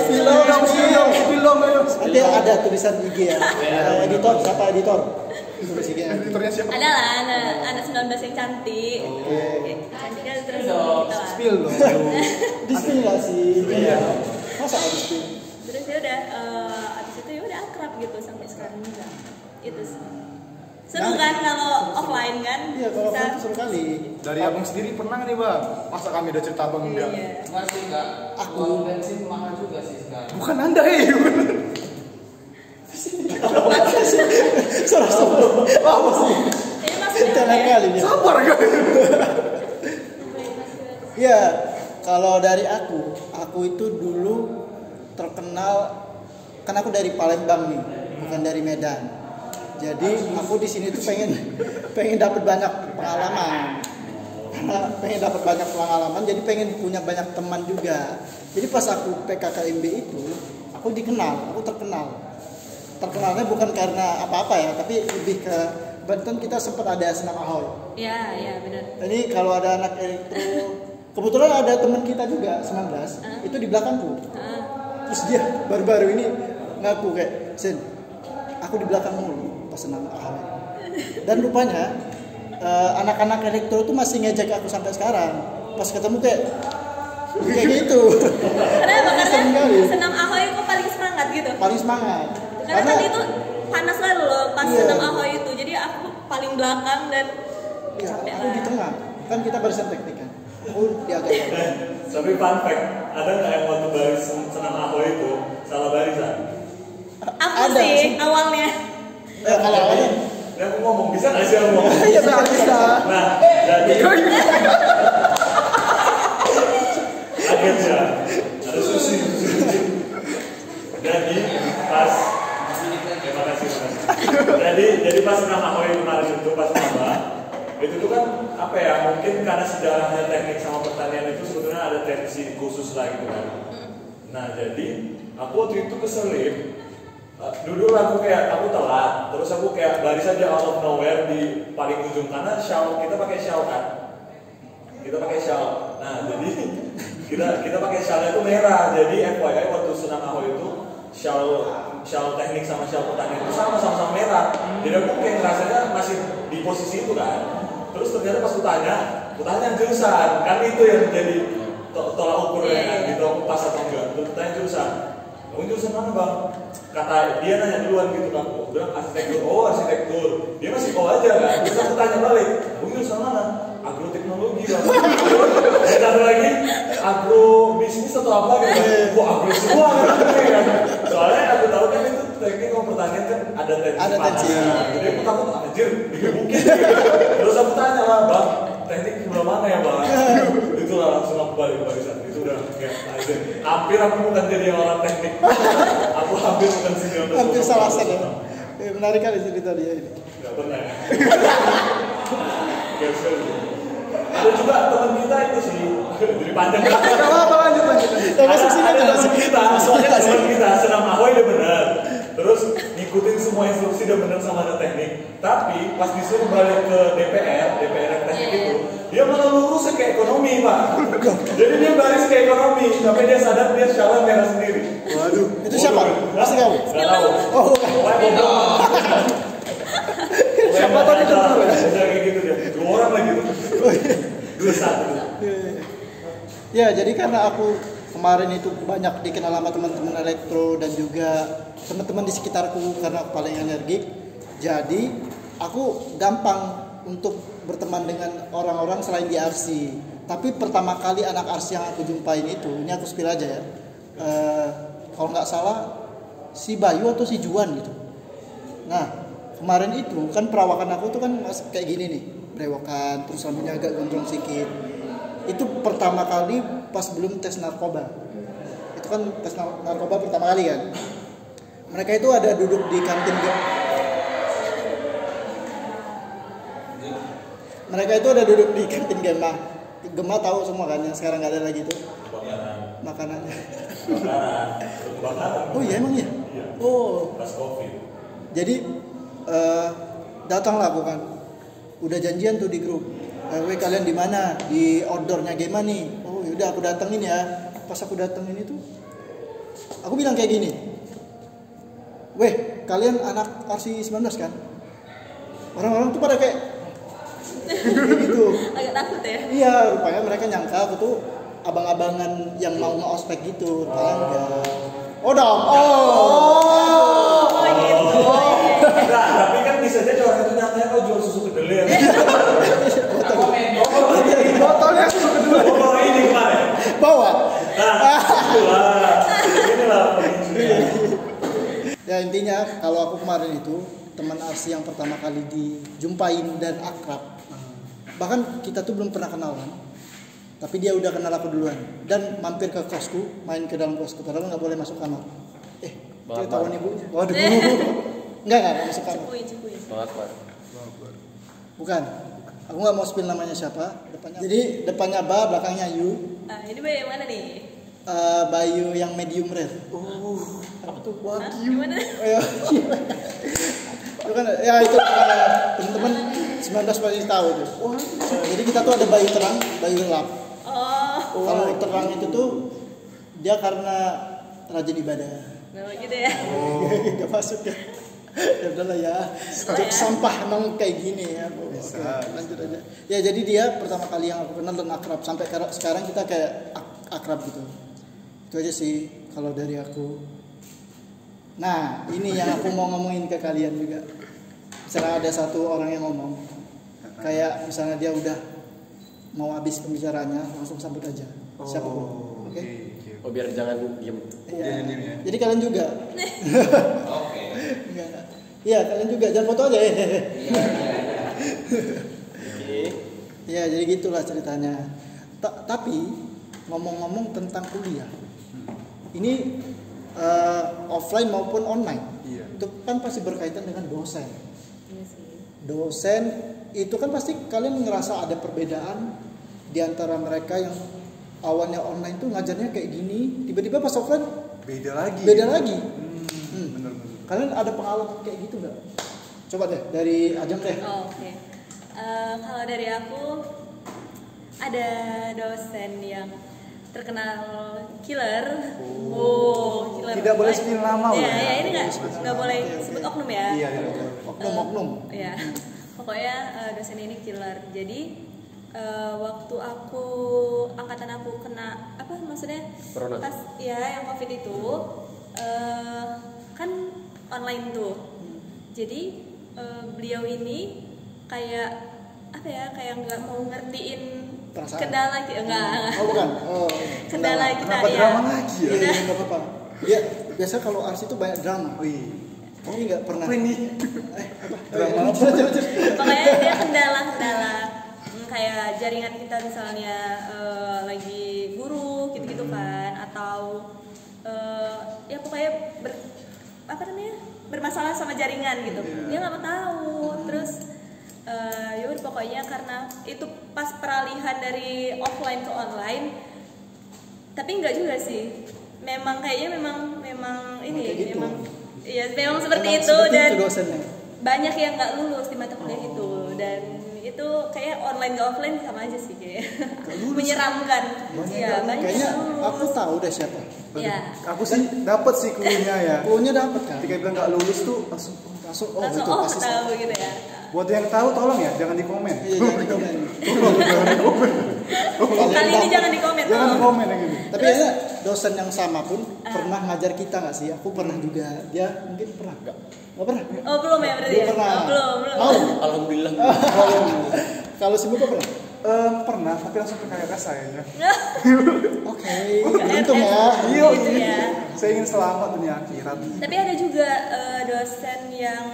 Film. Nanti ada tulisan IG ya. Editor, siapa editor? Tulis IG. Editornya siapa? Ada lah anak 19 yang cantik. Cantik kan terus gitu lah. Spill dong. Disney nggak sih? Iya. Masa nggak Disney? Terus ya udah abis itu ya udah akrab gitu sampai sekarang juga. Itu sih. Seru kan kalau offline kan? Iya, kalau offline seru kali. Dari abang sendiri pernah nih bang? Masa kami udah cerita abang enggak? Iya. Enggak sih, Kak. Aku. Uang bensin mahal juga sih sekarang. Bukan anda Salah. Apa sih? Ini maksudnya Kita apa ya? kali dia. Sabar kan? Iya, kalau dari aku itu dulu terkenal, kan aku dari Palembang nih, bukan dari Medan. Jadi aku di sini tuh pengen dapat banyak pengalaman. Karena pengen dapat banyak pengalaman, jadi pengen punya banyak teman juga. Jadi pas aku PKKMB itu, aku terkenal. Terkenalnya bukan karena apa-apa ya, tapi lebih ke Banten kita sempat ada senam ahoy. Iya, benar. Jadi kalau ada anak elektro, kebetulan ada teman kita juga 19, itu di belakangku. Terus dia baru-baru ini ngaku kayak, Sen, aku di belakang mulu pas senam ahoy. Dan rupanya anak-anak elektro itu masih ngejek aku sampai sekarang. Pas ketemu kayak gitu. Kenapa? Seneng Karena kali. senam ahoy kok paling semangat gitu. Paling semangat. Karena kan itu panas lah loh pas Iya. senam ahoy itu. Jadi aku paling belakang dan Iya, capek aku di lah. tengah. Kan kita barisan teknik kan. Aku di agak Tapi fun fact, ada nggak yang waktu baris senam ahoy itu salah barisan? Aku Ada sih sih. awalnya. kalau awalnya Ini aku ngomong, bisa nggak sih aku ngomong? iya bisa. Nah, jadi kaget ya, ada sushi. Jadi pas, terima kasih. Jadi pas senam ahoy kemarin itu pas nambah, itu tuh kan apa ya? Mungkin karena sejarahnya teknik sama pertanian itu sebetulnya ada teknisi khusus lah gitu kan. Nah jadi aku waktu itu keselip. Dulu aku telat, terus aku kayak baris aja out of nowhere di paling ujung karena shawl kita pakai shawl kan, Nah jadi kita pakai shawlnya itu merah. Jadi FYI waktu senam ahoy itu shawl teknik sama shawl pertanian itu sama-sama merah. Jadi aku kayak ngerasanya masih di posisi itu kan. Terus ternyata pas aku tanya jurusan, kan itu yang menjadi tolak ukurnya kan, gitu aku pas atau enggak. Terus tanya jurusan. Kamu jurusan mana bang? Kata dia nanya duluan gitu kan, aku bilang arsitektur. Oh arsitektur, dia masih aja kan. Terus aku tanya balik, kamu jurusan mana? Agroteknologi bang. Dan satu lagi agrobisnis atau apa gitu. Wah agro semua kan. Soalnya aku tahu kan itu teknik kalau pertanian kan ada tensi. Jadi aku takut anjir digebukin. Terus aku tanya lah bang, teknik sebelah mana ya bang? Itulah langsung aku balik barisan. Udah, ya, hampir aku bukan jadi orang teknik. Aku hampir bukan senior. Hampir salah ya. Menarik kali cerita dia ini. Gak pernah ya. Ada juga teman kita itu sih, jadi panjang. Gak apa-apa lanjut. Masuk sini Ada aja, teman kita, soalnya teman kita senam ahoy dia benar. Terus ngikutin semua instruksi dia benar sama ada teknik. Tapi pas disuruh balik ke DPR teknik itu, dia malah lurus ke ekonomi pak. Jadi dia baris ke ekonomi, sampai dia sadar dia salah merah sendiri. Waduh, itu siapa? Pasti kamu. Gak tahu. Oh, bukan. Pokoknya bodoh. Siapa tadi kenal ya? Bisa kayak gitu dia. 2 orang lagi tuh. 2-1. Ya, jadi karena aku kemarin itu banyak dikenal sama teman-teman elektro dan juga teman-teman di sekitarku karena aku paling energik. Jadi aku gampang untuk berteman dengan orang-orang selain di RC. Tapi pertama kali anak RC yang aku jumpain itu, ini aku spill aja ya. Kalau nggak salah si Bayu atau si Juan gitu. Nah kemarin itu kan perawakan aku tuh kan kayak gini nih, berewokan, terus rambutnya agak gondrong sedikit. Itu pertama kali pas belum tes narkoba. Itu kan tes narkoba pertama kali kan. Mereka itu ada duduk di kantin Gema. Gema tahu semua kan yang sekarang nggak ada lagi itu. Makanannya. Oh iya emang ya? Oh. Pas COVID. Jadi datanglah aku kan. Udah janjian tuh di grup. Kalian di mana? Di outdoornya Gema nih. Oh yaudah aku datengin ya. Pas aku datengin itu, aku bilang kayak gini. Kalian anak RC 19 kan? Orang-orang tuh pada kayak gitu. Agak takut ya. Iya, rupanya mereka nyangka aku tuh abang-abangan yang mau nge-ospek gitu. Rupanya enggak. Oh dong. Gitu. Nah, tapi kan bisa jadi orang itu nyatanya kau jual susu kedelai. Botolnya susu kedua. Oh, ini kemarin. Bawa. Nah, inilah pemicunya. Ya intinya kalau aku kemarin itu teman RC yang pertama kali dijumpain dan akrab. Bahkan kita tuh belum pernah kenalan. Tapi dia udah kenal aku duluan dan mampir ke kosku, main ke dalam kosku padahal nggak boleh masuk kamar. Ketahuan ibunya. Waduh. Enggak masuk kamar. Cipuin. Bukan. Aku nggak mau spill namanya siapa. Jadi depannya Ba, belakangnya Yu. Ini Bayu yang mana nih? Bayu yang medium rare. Apa tuh? Gimana? Itu kan ya itu teman-teman 19 pasti tahu tuh. Jadi kita tuh ada Bayu terang, Bayu gelap. Kalau terang itu tuh dia karena rajin ibadah. Nah, gitu ya. Gak masuk ya. Ya udahlah ya. Jok sampah emang kayak gini ya. Oke, lanjut aja. Ya jadi dia pertama kali yang aku kenal dan akrab sampai sekarang kita kayak akrab gitu. Itu aja sih kalau dari aku. Nah, ini yang aku mau ngomongin ke kalian juga. Misalnya ada satu orang yang ngomong, kayak misalnya dia udah mau habis pembicaraannya, langsung sambut aja. Siapa pun. Oke. Oh biar jangan diem. Ya. Jadi kalian juga. Oke. Iya, kalian juga jangan foto aja. Ya, jadi gitulah ceritanya. Tapi ngomong-ngomong tentang kuliah, ini offline maupun online, itu kan pasti berkaitan dengan dosen. Iya sih. Dosen itu kan pasti kalian ngerasa ada perbedaan di antara mereka yang awalnya online tuh ngajarnya kayak gini, tiba-tiba pas offline Beda lagi. Bener. Bener. Kalian ada pengalaman kayak gitu nggak? Coba deh dari Ajeng deh. Oke. Kalau dari aku ada dosen yang terkenal killer. Killer. Tidak boleh spill nama loh. Ya, ini nggak boleh sebut oknum ya. Iya. Oknum. Iya. Pokoknya dosen ini killer. Jadi waktu angkatan aku kena apa maksudnya Corona. pas ya yang COVID itu kan online tuh. Jadi beliau ini kayak apa ya, kayak nggak mau ngertiin Perasaan. kendala kita enggak. Oh bukan. Oh. Kendala kita Kenapa ya. drama lagi ya? Iya, nggak apa-apa. Iya, biasa kalau RC itu banyak drama. Wih. Ini nggak pernah. Apa ini? Drama apa? Pokoknya dia kendala kayak jaringan kita misalnya lagi buruk gitu-gitu kan, atau ya pokoknya bermasalah sama jaringan gitu. Dia nggak mau tahu. Terus yaudah pokoknya karena itu pas peralihan dari offline ke online, tapi enggak juga sih. Memang kayaknya memang ini Kayak gitu. Iya memang seperti Emang itu seperti dan itu dosennya. banyak yang nggak lulus di mata kuliah itu, dan itu kayak online ke offline sama aja sih kayak menyeramkan. Iya banyak Kayaknya yang lulus. aku tahu deh siapa. Iya. Aku sih dapat sih clue-nya ya. Clue-nya dapat kan? Ketika bilang nggak lulus tuh langsung Langsung Langsung itu pasti tahu gitu ya. Buat yang tahu tolong ya, jangan di komen. Iya, jangan di komen. Kali ini jangan di komen. Jangan di komen yang ini. Tapi ya dosen yang sama pun pernah ngajar kita nggak sih? Aku pernah juga. Dia mungkin pernah nggak? Nggak pernah. Oh belum ya berarti Belum ya? pernah. Oh, belum. Mau? Alhamdulillah. Kalau si Muka pernah? Pernah, tapi langsung ke KKK sayanya. Oke, beruntung ya. Iya, Gitu ya. Saya ingin selamat dunia akhirat. Tapi ada juga dosen yang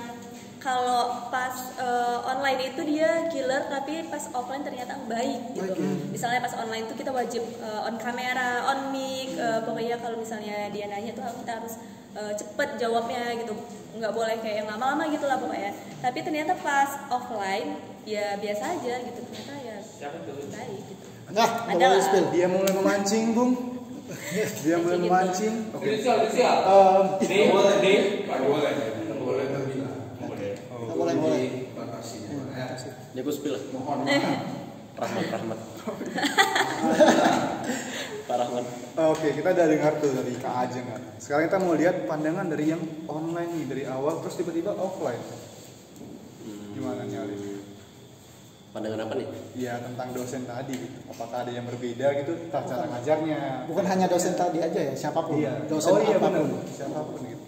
kalau pas online itu dia killer, tapi pas offline ternyata baik gitu. Misalnya pas online itu kita wajib on kamera, on mic, pokoknya kalau misalnya dia nanya tuh kita harus cepet jawabnya gitu, nggak boleh kayak yang lama-lama gitu lah pokoknya. Tapi ternyata pas offline ya biasa aja gitu, ternyata ya baik gitu. Nggak Ada boleh lah. spill. Dia mulai memancing, Bung. Dia mulai Gitu. memancing. Oke. Inisial. Em, Boleh terbilang. Nggak boleh. Batasinya. Ya. Ya gue spill lah. Mohon Rahmat. Pak Rahmat. Oke, kita udah dengar tuh dari Kak Ajeng kan. Sekarang kita mau lihat pandangan dari yang online nih, dari awal terus tiba-tiba offline. Gimana nih Ali? Pandangan apa nih? Ya tentang dosen tadi, gitu. Apakah ada yang berbeda gitu entah cara ngajarnya? Bukan hanya dosen tadi aja ya, siapapun. Iya. Dosen Oh iya benar. apapun. Siapapun gitu.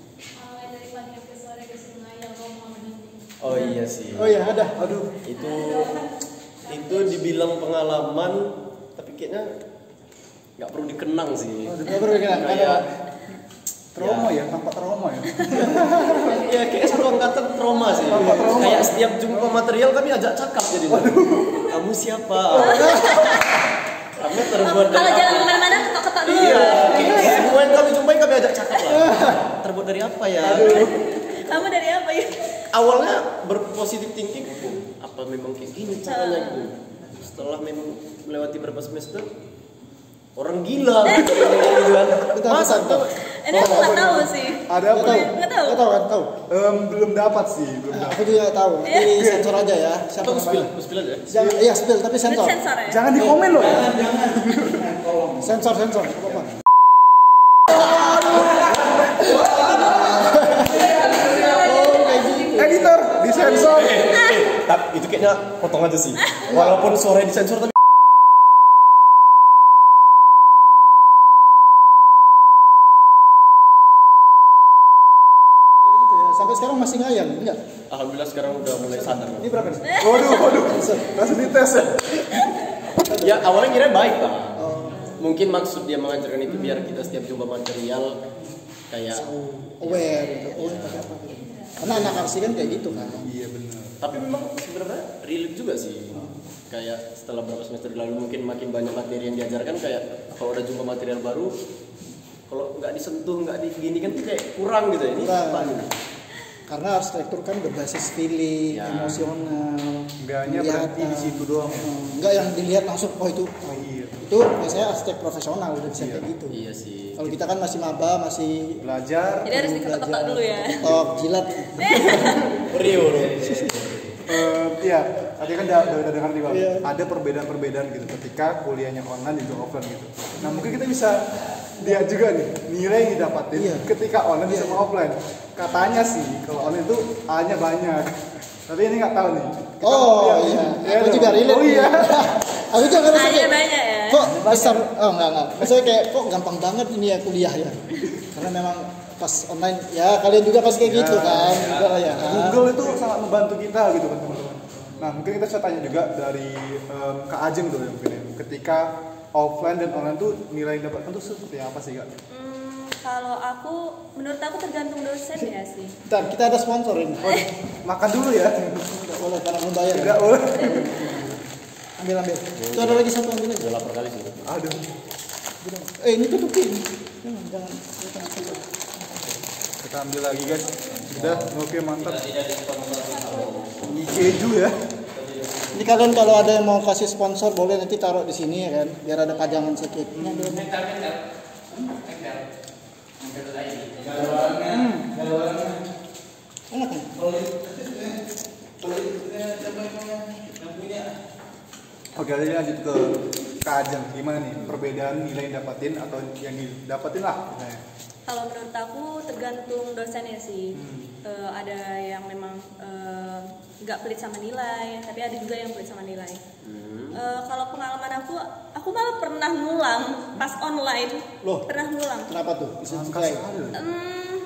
Dari pagi ke sore ke sungai yang kau mau menanti. Oh iya sih. Oh iya ada. Aduh, Itu dibilang pengalaman, tapi kayaknya nggak perlu dikenang sih. Nggak perlu dikenang. Kayak trauma ya, tampak trauma ya. ya kayak satu angkatan trauma sih. Kayak setiap jumpa material kami ajak cakap jadi. Kamu siapa? Kamu terbuat dari Kalau apa? jalan kemana-mana ketok-ketok dulu. Iya, kayak semua yang kami jumpai kami ajak cakap lah. Terbuat dari apa ya? Kamu dari apa ya? Awalnya berpositif thinking, apa memang kayak gini caranya gitu. Setelah memang melewati beberapa semester, orang gila gitu kan. Masa tuh? Ini aku nggak tahu sih. Ada apa? Nggak tahu. Nggak tahu. Nggak tahu kan? Tahu. Belum dapat sih, belum dapat. Aku juga nggak tahu. Nanti sensor aja ya. Siapa Atau yang ku spill aja. Jangan, iya spill tapi Berarti sensor. sensor ya? Jangan di komen loh. Sensor. Nggak apa-apa. Editor, disensor. Tapi itu kayaknya potong aja sih. Walaupun suaranya disensor tapi Gitu ya. Sampai sekarang masih ngayal, enggak? alhamdulillah sekarang udah mulai sadar. Ini berapa nih? Waduh, langsung dites ya. Ya awalnya kira baik Pak. Mungkin maksud dia mengajarkan itu biar kita setiap jumpa material kayak Aware gitu. Oh, ini pakai apa gitu. Karena anak arsi kan kayak gitu kan. Iya benar. tapi memang sebenarnya relate juga sih. Kayak setelah beberapa semester lalu mungkin makin banyak materi yang diajarkan kayak kalau udah jumpa material baru kalau nggak disentuh nggak digini kan kayak kurang gitu ya. Ini Kurang. apa gitu. Karena arsitektur kan berbasis feeling, Ya. emosional. Nggak hanya berhenti di situ doang. Enggak yang dilihat langsung oh itu. Oh iya. Itu biasanya arsitek profesional udah bisa kayak gitu. Iya sih. Kalau kita kan masih maba, masih Belajar. Jadi harus diketok-ketok dulu ya. tok jilat. Rio. Iya, tadi kan udah dengar nih Bang. Iya. Ada perbedaan-perbedaan gitu ketika kuliahnya online dan juga offline gitu. Nah mungkin kita bisa lihat juga nih nilai yang didapatin Iya. ketika online sama offline. Katanya sih kalau online itu A-nya banyak. Tapi ini nggak tahu nih. Kita Oh lihat iya, nih. aku dong. juga relate. Oh iya. Aku juga ngerasa Hanya kayak, banyak ya. kok besar, oh enggak. Maksudnya kayak kok gampang banget ini ya kuliah ya. Karena memang pas online, ya kalian juga pasti kayak gitu kan. Juga lah ya. Google itu sangat membantu kita gitu kan teman-teman. Nah mungkin kita bisa tanya juga dari Kak Ajeng tuh ya mungkin ya. Ketika offline dan online tuh nilai yang dapatkan tuh seperti apa sih Kak? Kalau aku, menurut aku tergantung dosen ya sih. Bentar, kita ada sponsor ini. Makan dulu ya. Enggak boleh karena mau bayar. Tidak boleh. Ambil. Itu ada lagi satu ambil aja. Udah lapar kali sih. Aduh. Ini tutupin. Jangan. Kita ambil lagi guys. Udah, oke mantap. Ini keju ya. Ini kalian kalau ada yang mau kasih sponsor boleh nanti taruh di sini ya kan, biar ada pajangan sedikit. Ini ambil. Enak kan? Oke, jadi lanjut ke Kak Ajeng. Gimana nih perbedaan nilai yang dapatin atau yang didapatin lah misalnya. kalau menurut aku tergantung dosennya sih. Ada yang memang nggak pelit sama nilai, tapi ada juga yang pelit sama nilai. Kalau pengalaman aku malah pernah ngulang pas online. Loh? Pernah ngulang. Kenapa tuh? Bisa ceritain?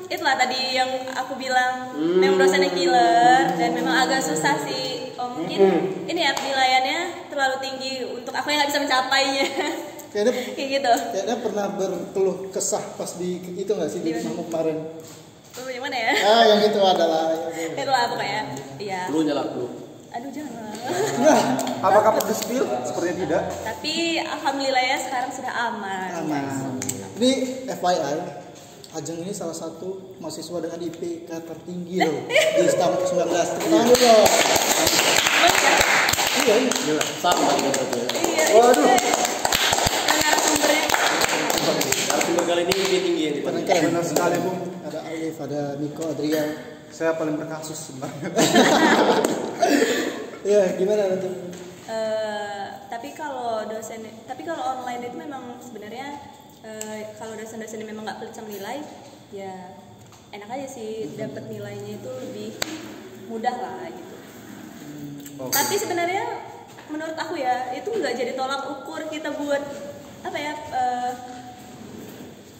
Itulah tadi yang aku bilang, memang dosennya killer dan memang agak susah sih. Mungkin ini ya penilaiannya terlalu tinggi untuk aku yang nggak bisa mencapainya. Kayaknya Kayak gitu. Kayaknya pernah berkeluh kesah pas di itu nggak sih di kamu kemarin? Gimana ya? Yang itu adalah. Itulah pokoknya. Iya. Lu nyala lu. Aduh jangan. Apakah perlu spill? Sepertinya tidak. Tapi alhamdulillah ya sekarang sudah aman. Aman. Ini FYI, Ajeng ini salah satu mahasiswa dengan IPK tertinggi loh di STAM 19. Tahu loh. Iya. Sama kita berarti. Iya. Waduh. Dan narasumbernya. Narasumber kali ini lebih tinggi yang Keren. Benar sekali, Bung. Ada Alif, ada Miko, Adrian. Saya paling berkasus sebenarnya. Ya, gimana nanti? Tapi kalau online itu memang sebenarnya kalau dosen-dosen memang nggak pelit sama nilai, ya enak aja sih, dapat nilainya itu lebih mudah lah gitu. Tapi sebenarnya menurut aku ya itu nggak jadi tolak ukur kita buat apa ya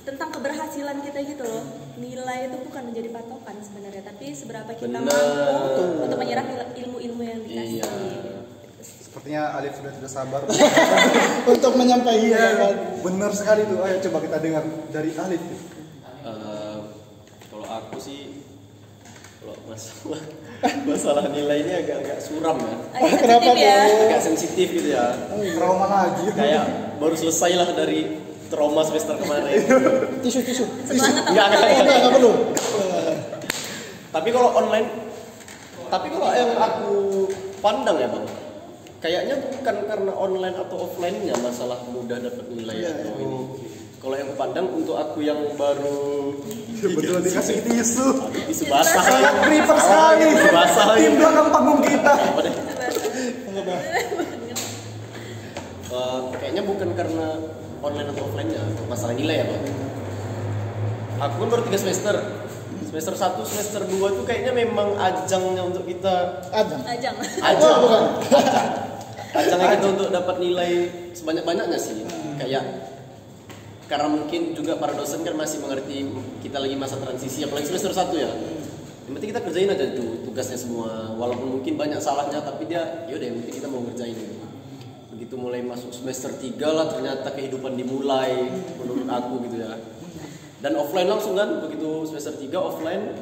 tentang keberhasilan kita gitu loh. Nilai itu bukan menjadi patokan sebenarnya, tapi seberapa kita mampu untuk menyerap ilmu-ilmu yang dikasih. Iya. Sepertinya Alif sudah tidak sabar. Untuk menyampaikan. Benar sekali tuh. Ayo coba kita dengar dari Alif. Kalau aku sih, kalau masalah nilai ini agak suram kan. Agak Kenapa sensitif ya. Agak sensitif gitu ya. Trauma lagi. Kayak baru selesai lah dari trauma semester kemarin. Tisu. Semangat Enggak perlu. Tapi kalau kalau yang aku pandang ya bang, kayaknya bukan karena online atau offline-nya masalah mudah dapat nilai atau ini. Kalau yang aku pandang untuk aku yang baru Betul dikasih tisu. tisu basah. Sangat prepare sekali. Tisu basah lagi. Tim belakang panggung kita. Apa deh? Kayaknya bukan karena online atau offline-nya masalah nilai ya bang. Aku kan baru 3 semester. Semester 1, semester 2 tuh kayaknya memang ajangnya untuk kita Ajang. Bukan. ajangnya kita untuk dapat nilai sebanyak-banyaknya sih. Kayak karena mungkin juga para dosen kan masih mengerti kita lagi masa transisi, apalagi semester 1 ya. Yang penting kita kerjain aja tuh tugasnya semua, walaupun mungkin banyak salahnya, tapi dia yaudah yang penting kita mau ngerjain gitu. Begitu mulai masuk semester 3 lah ternyata kehidupan dimulai menurut aku gitu ya. Dan offline langsung kan, begitu semester 3 offline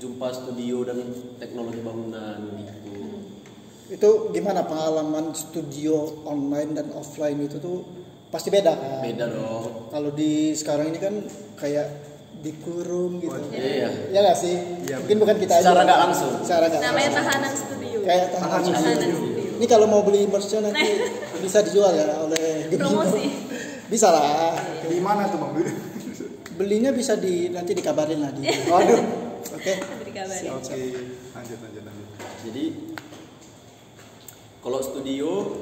jumpa studio dan teknologi bangunan gitu. Itu gimana pengalaman studio online dan offline itu tuh pasti beda kan? Beda dong. Kalau di sekarang ini kan kayak dikurung gitu. Iya. Ya nggak sih? Mungkin bukan kita Secara aja. nggak langsung. Secara nggak Namanya langsung. tahanan studio. Kayak tahanan Tahanan studio. studio. Ini kalau mau beli merch nanti bisa dijual ya oleh Gemino. Promosi. Bisa lah. Di mana tuh Bang? Belinya bisa nanti dikabarin lah di. Waduh. Oke. Dikabarin. Oke, lanjut. Jadi kalau studio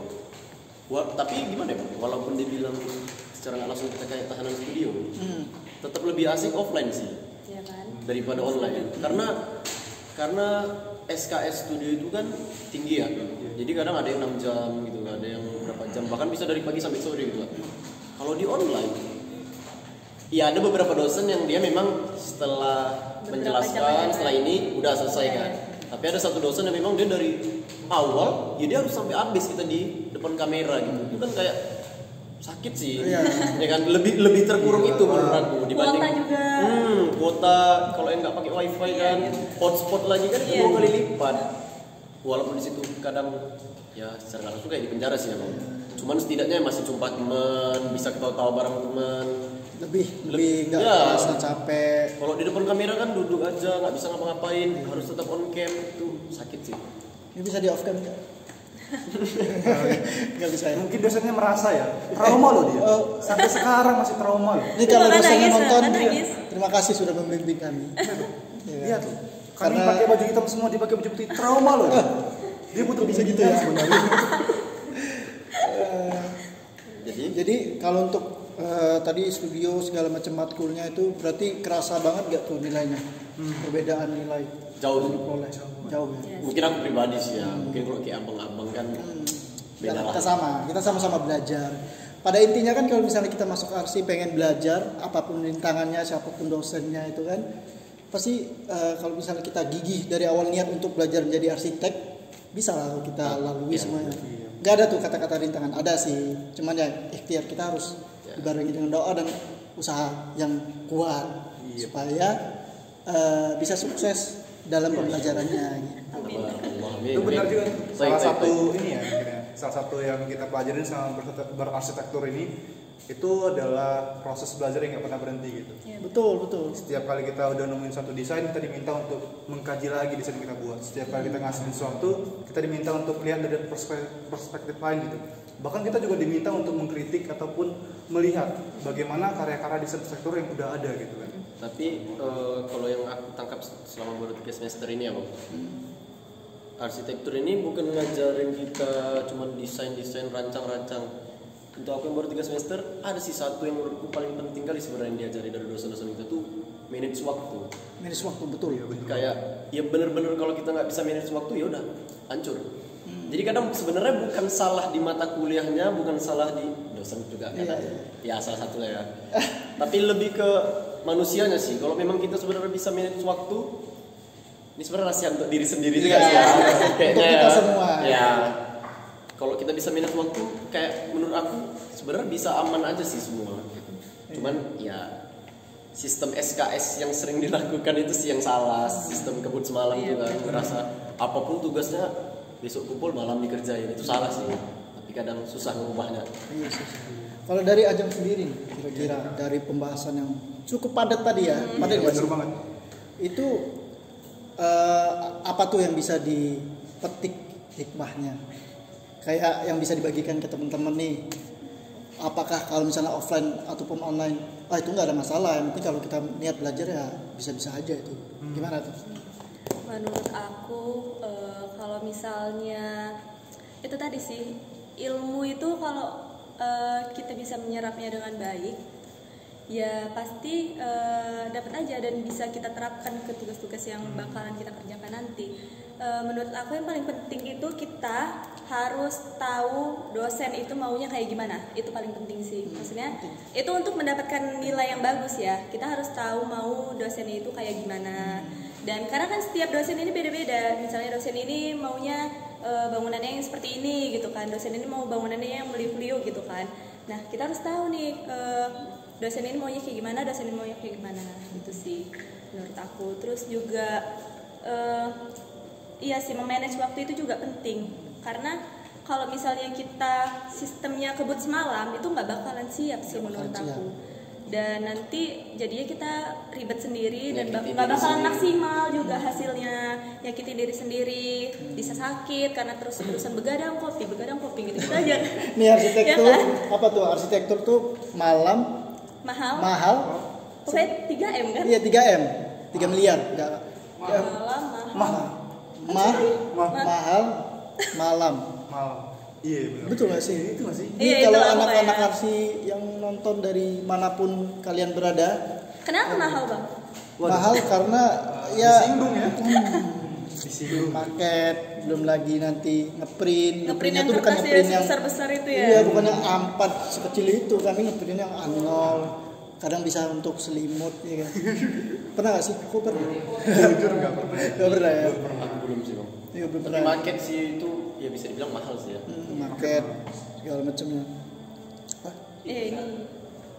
tapi gimana ya, walaupun dibilang secara nggak langsung kita kayak tahanan studio, tetap lebih asik offline sih Iya kan? daripada online. Karena SKS studio itu kan tinggi ya. Jadi kadang ada yang 6 jam gitu, ada yang berapa jam, bahkan bisa dari pagi sampai sore gitu. Kalau di online, ya ada beberapa dosen yang dia memang setelah menjelaskan setelah ini udah selesai kan. Tapi ada satu dosen yang memang dia dari awal, ya dia harus sampai habis kita di depan kamera gitu. Itu kan kayak sakit sih, ya kan lebih terkurung itu menurut aku dibanding Kuota juga. Kuota kalau yang nggak pakai wifi kan, hotspot lagi kan itu 2 kali lipat. Walaupun di situ kadang ya secara langsung kayak di penjara sih emang. Cuman setidaknya masih jumpa teman, bisa ketawa-tawa bareng teman. Lebih nggak Ya. merasa capek. Kalau di depan kamera kan duduk aja, nggak bisa ngapa-ngapain, harus tetap on cam, itu sakit sih. Ini bisa di off cam nggak? Nggak bisa ya. Mungkin dosennya merasa ya trauma loh dia. Sampai sekarang masih trauma loh. Ini kalau Bukan dosennya nangis, nonton, bukan nangis. terima kasih sudah membimbing kami. Lihat tuh. Kami Karena- pakai baju hitam semua, dia pakai baju putih. Trauma loh. Dia butuh Bisa gitu ya? sebenarnya. Jadi Jadi kalau untuk tadi studio segala macam matkulnya itu berarti kerasa banget gak tuh nilainya? Perbedaan nilai Jauh. oleh jauh ya. Yes. Mungkin aku pribadi sih ya. Mungkin kalau kayak abang-abang kan beda lah. Kita sama-sama belajar. Pada intinya kan kalau misalnya kita masuk arsi pengen belajar, apapun rintangannya, siapapun dosennya itu kan pasti kalau misalnya kita gigih dari awal niat untuk belajar menjadi arsitek, bisa lah kita lalui semuanya. Gak ada tuh kata-kata rintangan, ada sih, cuman ya ikhtiar kita harus dibarengi dengan doa dan usaha yang kuat supaya bisa sukses dalam pembelajarannya. Itu benar juga. Salah Baik, satu baik. ini ya, salah satu yang kita pelajarin sama berarsitektur ini itu adalah proses belajar yang nggak pernah berhenti gitu. Betul. Setiap kali kita udah nemuin satu desain, kita diminta untuk mengkaji lagi desain yang kita buat. Setiap kali kita ngasihin sesuatu, kita diminta untuk lihat dari perspektif lain gitu. Bahkan kita juga diminta untuk mengkritik ataupun melihat bagaimana karya-karya desain arsitektur yang udah ada gitu kan. Tapi kalau yang aku tangkap selama baru 3 semester ini ya Bang, arsitektur ini bukan ngajarin kita cuma desain rancang. Untuk aku yang baru 3 semester, ada sih satu yang menurutku paling penting kali sebenarnya yang diajari dari dosen-dosen kita tuh manage waktu. Manage waktu betul. Kayak ya bener-bener kalau kita nggak bisa manage waktu ya udah hancur. Jadi kadang sebenarnya bukan salah di mata kuliahnya, bukan salah di dosen juga kadang. Ya salah satu lah ya. Tapi lebih ke manusianya sih. Kalau memang kita sebenarnya bisa manage waktu, ini sebenarnya rahasia untuk diri sendiri juga sih ya. Untuk kita semua. Ya. Kalau kita bisa manage waktu, kayak menurut aku sebenarnya bisa aman aja sih semua. Cuman ya sistem SKS yang sering dilakukan itu sih yang salah. Sistem kebut semalam tuh kan ngerasa apapun tugasnya besok kumpul malam dikerjain, itu salah sih. Tapi kadang susah mengubahnya. Iya, susah. Kalau dari Ajeng sendiri nih, kira-kira dari pembahasan yang cukup padat tadi ya, padat Bener banget. itu apa tuh yang bisa dipetik hikmahnya? Kayak yang bisa dibagikan ke teman-teman nih. Apakah kalau misalnya offline ataupun online, itu nggak ada masalah. Yang penting kalau kita niat belajar ya bisa-bisa aja itu. Gimana tuh? Menurut aku kalau misalnya itu tadi sih, ilmu itu kalau kita bisa menyerapnya dengan baik, ya pasti dapat aja dan bisa kita terapkan ke tugas-tugas yang bakalan kita kerjakan nanti. Menurut aku yang paling penting itu kita harus tahu dosen itu maunya kayak gimana. Itu paling penting sih. Maksudnya itu untuk mendapatkan nilai yang bagus ya. Kita harus tahu mau dosen itu kayak gimana. Dan karena kan setiap dosen ini beda-beda. Misalnya dosen ini maunya bangunannya yang seperti ini gitu kan. Dosen ini mau bangunannya yang meliuk-liuk gitu kan. Nah, kita harus tahu nih dosen ini maunya kayak gimana, dosen ini maunya kayak gimana. Itu sih menurut aku. Terus juga iya sih, memanage waktu itu juga penting. Karena kalau misalnya kita sistemnya kebut semalam, itu nggak bakalan siap sih menurut aku. Dan nanti jadinya kita ribet sendiri dan nggak bakalan maksimal juga hasilnya. Nyakitin diri sendiri, bisa sakit karena terus-terusan begadang kopi gitu aja. Ini arsitektur, Ya kan? apa tuh? Arsitektur tuh mahal. Pokoknya 3M kan? Iya 3M, 3 miliar. Enggak. Mahal, malam. Iya benar. Betul gak sih? Itu masih. Ini Iya, kalau itu anak-anak apa ya? arsi yang nonton dari manapun kalian berada, Kenapa mahal bang? mahal karena ya Disinggung ya. belum paket, belum lagi nanti ngeprint. Ngeprint Ngeprintnya yang tuh bukan kertas ngeprint ya yang besar-besar itu ya? Iya, bukan yang A4 sekecil itu. Kami ngeprint yang A0. Kadang bisa untuk selimut ya kan. Pernah gak sih? Kok pernah? Jujur nggak pernah. Gak pernah ya? Aku belum sih Bang. Iya belum Tapi pernah. market sih itu ya bisa dibilang mahal sih ya. Market segala macamnya. Ini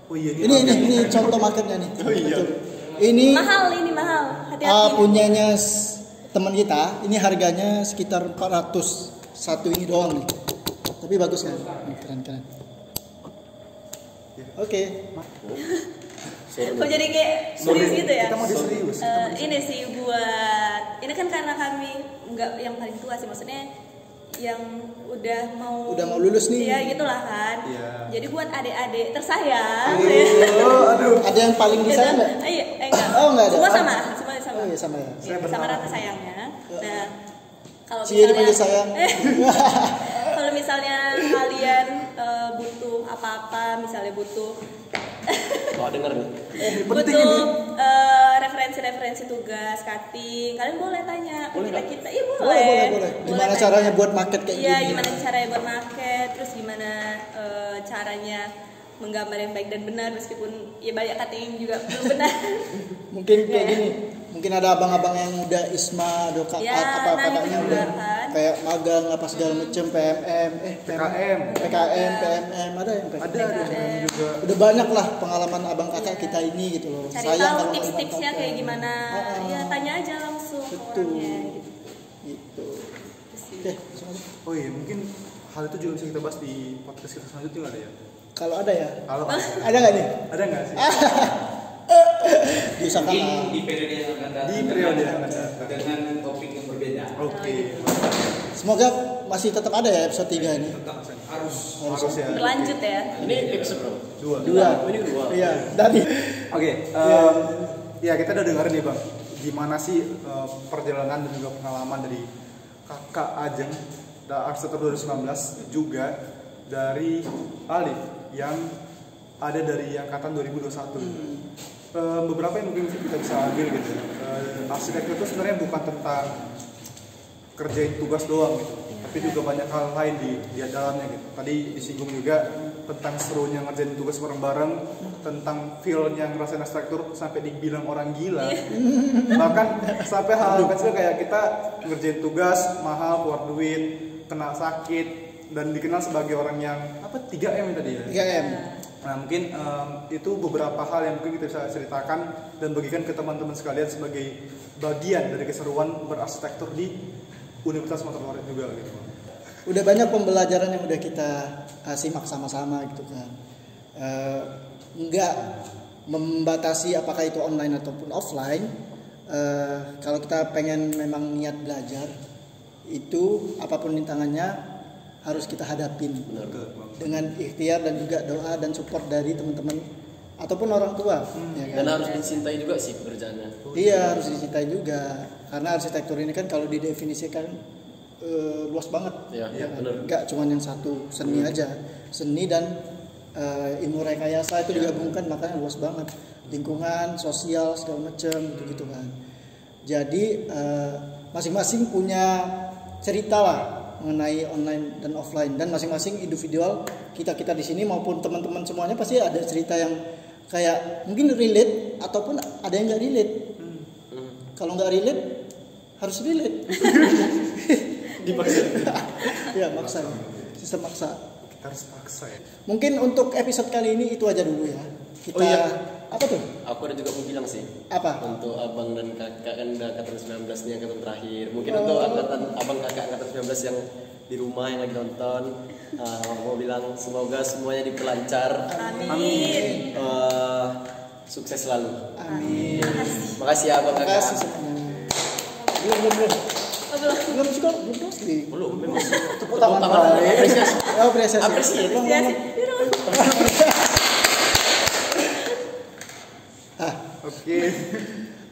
Oh iya Ini contoh marketnya nih. Oh iya. Betul. Ini mahal, hati-hati. punyanya teman kita. Ini harganya sekitar 400 satu ini doang nih. Tapi bagus kan? Keren. Oke. Kok jadi kayak serius gitu ya? Kita mau diserius. Ini sih buat, ini kan karena kami nggak yang paling tua sih, maksudnya yang udah mau lulus nih. Iya gitulah kan. Iya. Jadi buat adik-adik tersayang. Ada yang paling disayang nggak? Iya, enggak. Oh, enggak ada. Semua sama. Oh iya sama ya. Iya, sama rasa sayangnya. Nah, kalau Cie dipanggil misalnya sayang. kalau misalnya kalian butuh apa-apa, misalnya butuh denger nih. butuh referensi-referensi tugas, cutting, kalian boleh tanya ke kita. Iya boleh. Gimana caranya buat market kayak Iya, gini? gimana caranya buat market, terus gimana caranya menggambar yang baik dan benar meskipun ya banyak cutting juga belum benar. Mungkin kayak gini. Mungkin ada abang-abang yang udah ISMA, ada Ya, apa-apanya itu udah juga kan. kayak magang apa segala macem, PKM, PMM, ada yang PKM. Ada juga. Udah banyak lah pengalaman abang kakak kita ini gitu loh. Cari Sayang tahu kalau nggak tips-tipsnya dimanfaatkan. kayak gimana. Ya tanya aja langsung ke Betul. orangnya gitu. Gitu. Oke, langsung aja. Oh iya, mungkin hal itu juga bisa kita bahas di podcast kita selanjutnya nggak ada ya? Kalau ada ya, Kalau ada nggak nih? ada nggak sih? Diusahakan. Mungkin di periode yang akan datang. Di periode yang akan datang. Dengan topik yang berbeda. Oke. Semoga masih tetap ada ya episode 3 ini. Tetap harus. Harus ya. Berlanjut ya. Ini episode berapa? Dua. Ini kedua. Iya, dari Oke, ya kita udah dengerin nih Bang, gimana sih perjalanan dan juga pengalaman dari kakak Ajeng Arsitektur 2019 juga dari Alif yang ada dari angkatan 2021. Beberapa yang mungkin kita bisa ambil gitu. Arsitektur itu sebenarnya bukan tentang kerjain tugas doang gitu, tapi juga banyak hal lain di dalamnya gitu. Tadi disinggung juga tentang serunya ngerjain tugas bareng-bareng, tentang feel-nya ngerasain arsitektur sampai dibilang orang gila. Bahkan sampai hal kecil kayak kita ngerjain tugas mahal, keluar duit, kena sakit, dan dikenal sebagai orang yang 3M tadi ya. 3M. Nah mungkin itu beberapa hal yang mungkin kita bisa ceritakan dan bagikan ke teman-teman sekalian sebagai bagian dari keseruan berarsitektur di Universitas Sumatera Barat juga gitu. Udah banyak pembelajaran yang udah kita simak sama-sama gitu kan. Nggak membatasi apakah itu online ataupun offline. Kalau kita pengen memang niat belajar, itu apapun rintangannya harus kita hadapin dengan ikhtiar dan juga doa dan support dari teman-teman ataupun orang tua. Ya kan? Dan harus dicintai juga sih pekerjaannya. Iya, harus dicintai juga karena arsitektur ini kan kalau didefinisikan luas banget. Iya, benar. Enggak cuma yang satu seni aja, seni dan ilmu rekayasa itu digabungkan makanya luas banget. Lingkungan, sosial segala macam gitu kan. Jadi masing-masing punya cerita lah mengenai online dan offline, dan masing-masing individual kita di sini maupun teman-teman semuanya pasti ada cerita yang kayak mungkin relate ataupun ada yang nggak relate. Kalau nggak relate harus relate. Dipaksa. Ya maksa, sistem maksa. Kita harus paksa ya. Mungkin untuk episode kali ini itu aja dulu ya. Kita Oh iya. apa tuh? Aku ada juga mau bilang sih. Apa? Untuk abang dan kakak kan udah angkatan 19 nih, angkatan terakhir. Mungkin untuk angkatan abang kakak angkatan 19 yang di rumah yang lagi nonton, mau bilang semoga semuanya diperlancar. Amin. Sukses selalu. Amin. Makasih ya abang Terima kakak. kasih semuanya. Belum. Oh, belum. Belum juga belum closing. Belum, memang. Tepuk tangan balik. Apresiasi. Oh, apresiasi. Apresiasi. Belum. Ya sih.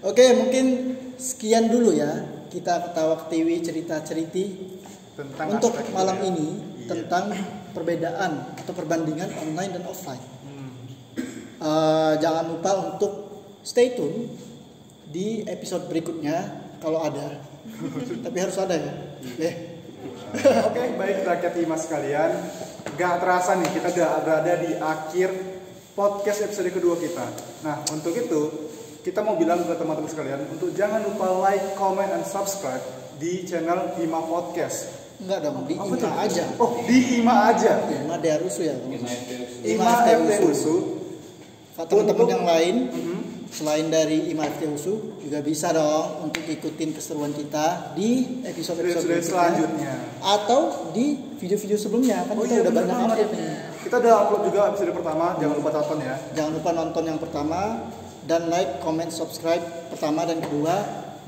Oke. Mungkin sekian dulu ya. Kita ketawa ketiwi cerita-ceriti Tentang untuk arsitektur malam ya. ini Iya. tentang perbedaan atau perbandingan online dan offline. Jangan lupa untuk stay tune di episode berikutnya kalau ada. Tapi harus ada ya. Oke, baik rakyat IMA sekalian. Gak terasa nih kita udah berada di akhir podcast episode kedua kita. Nah, untuk itu kita mau bilang ke teman-teman sekalian untuk jangan lupa like, comment, and subscribe di channel IMA Podcast. Enggak dong, di IMA aja. Oh, di IMA aja. IMA Darusu ya. IMA FT USU. Teman-teman yang lain selain dari IMA FT USU juga bisa dong untuk ikutin keseruan kita di episode-episode selanjutnya. atau di video-video sebelumnya kan kita iya, udah bener banyak banget. upload nih. Kita udah upload juga episode pertama, jangan lupa tonton ya. Jangan lupa nonton yang pertama dan like, comment, subscribe pertama dan kedua,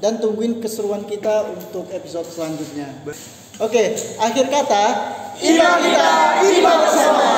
dan tungguin keseruan kita untuk episode selanjutnya. Oke, akhir kata, IMA kita, IMA bersama.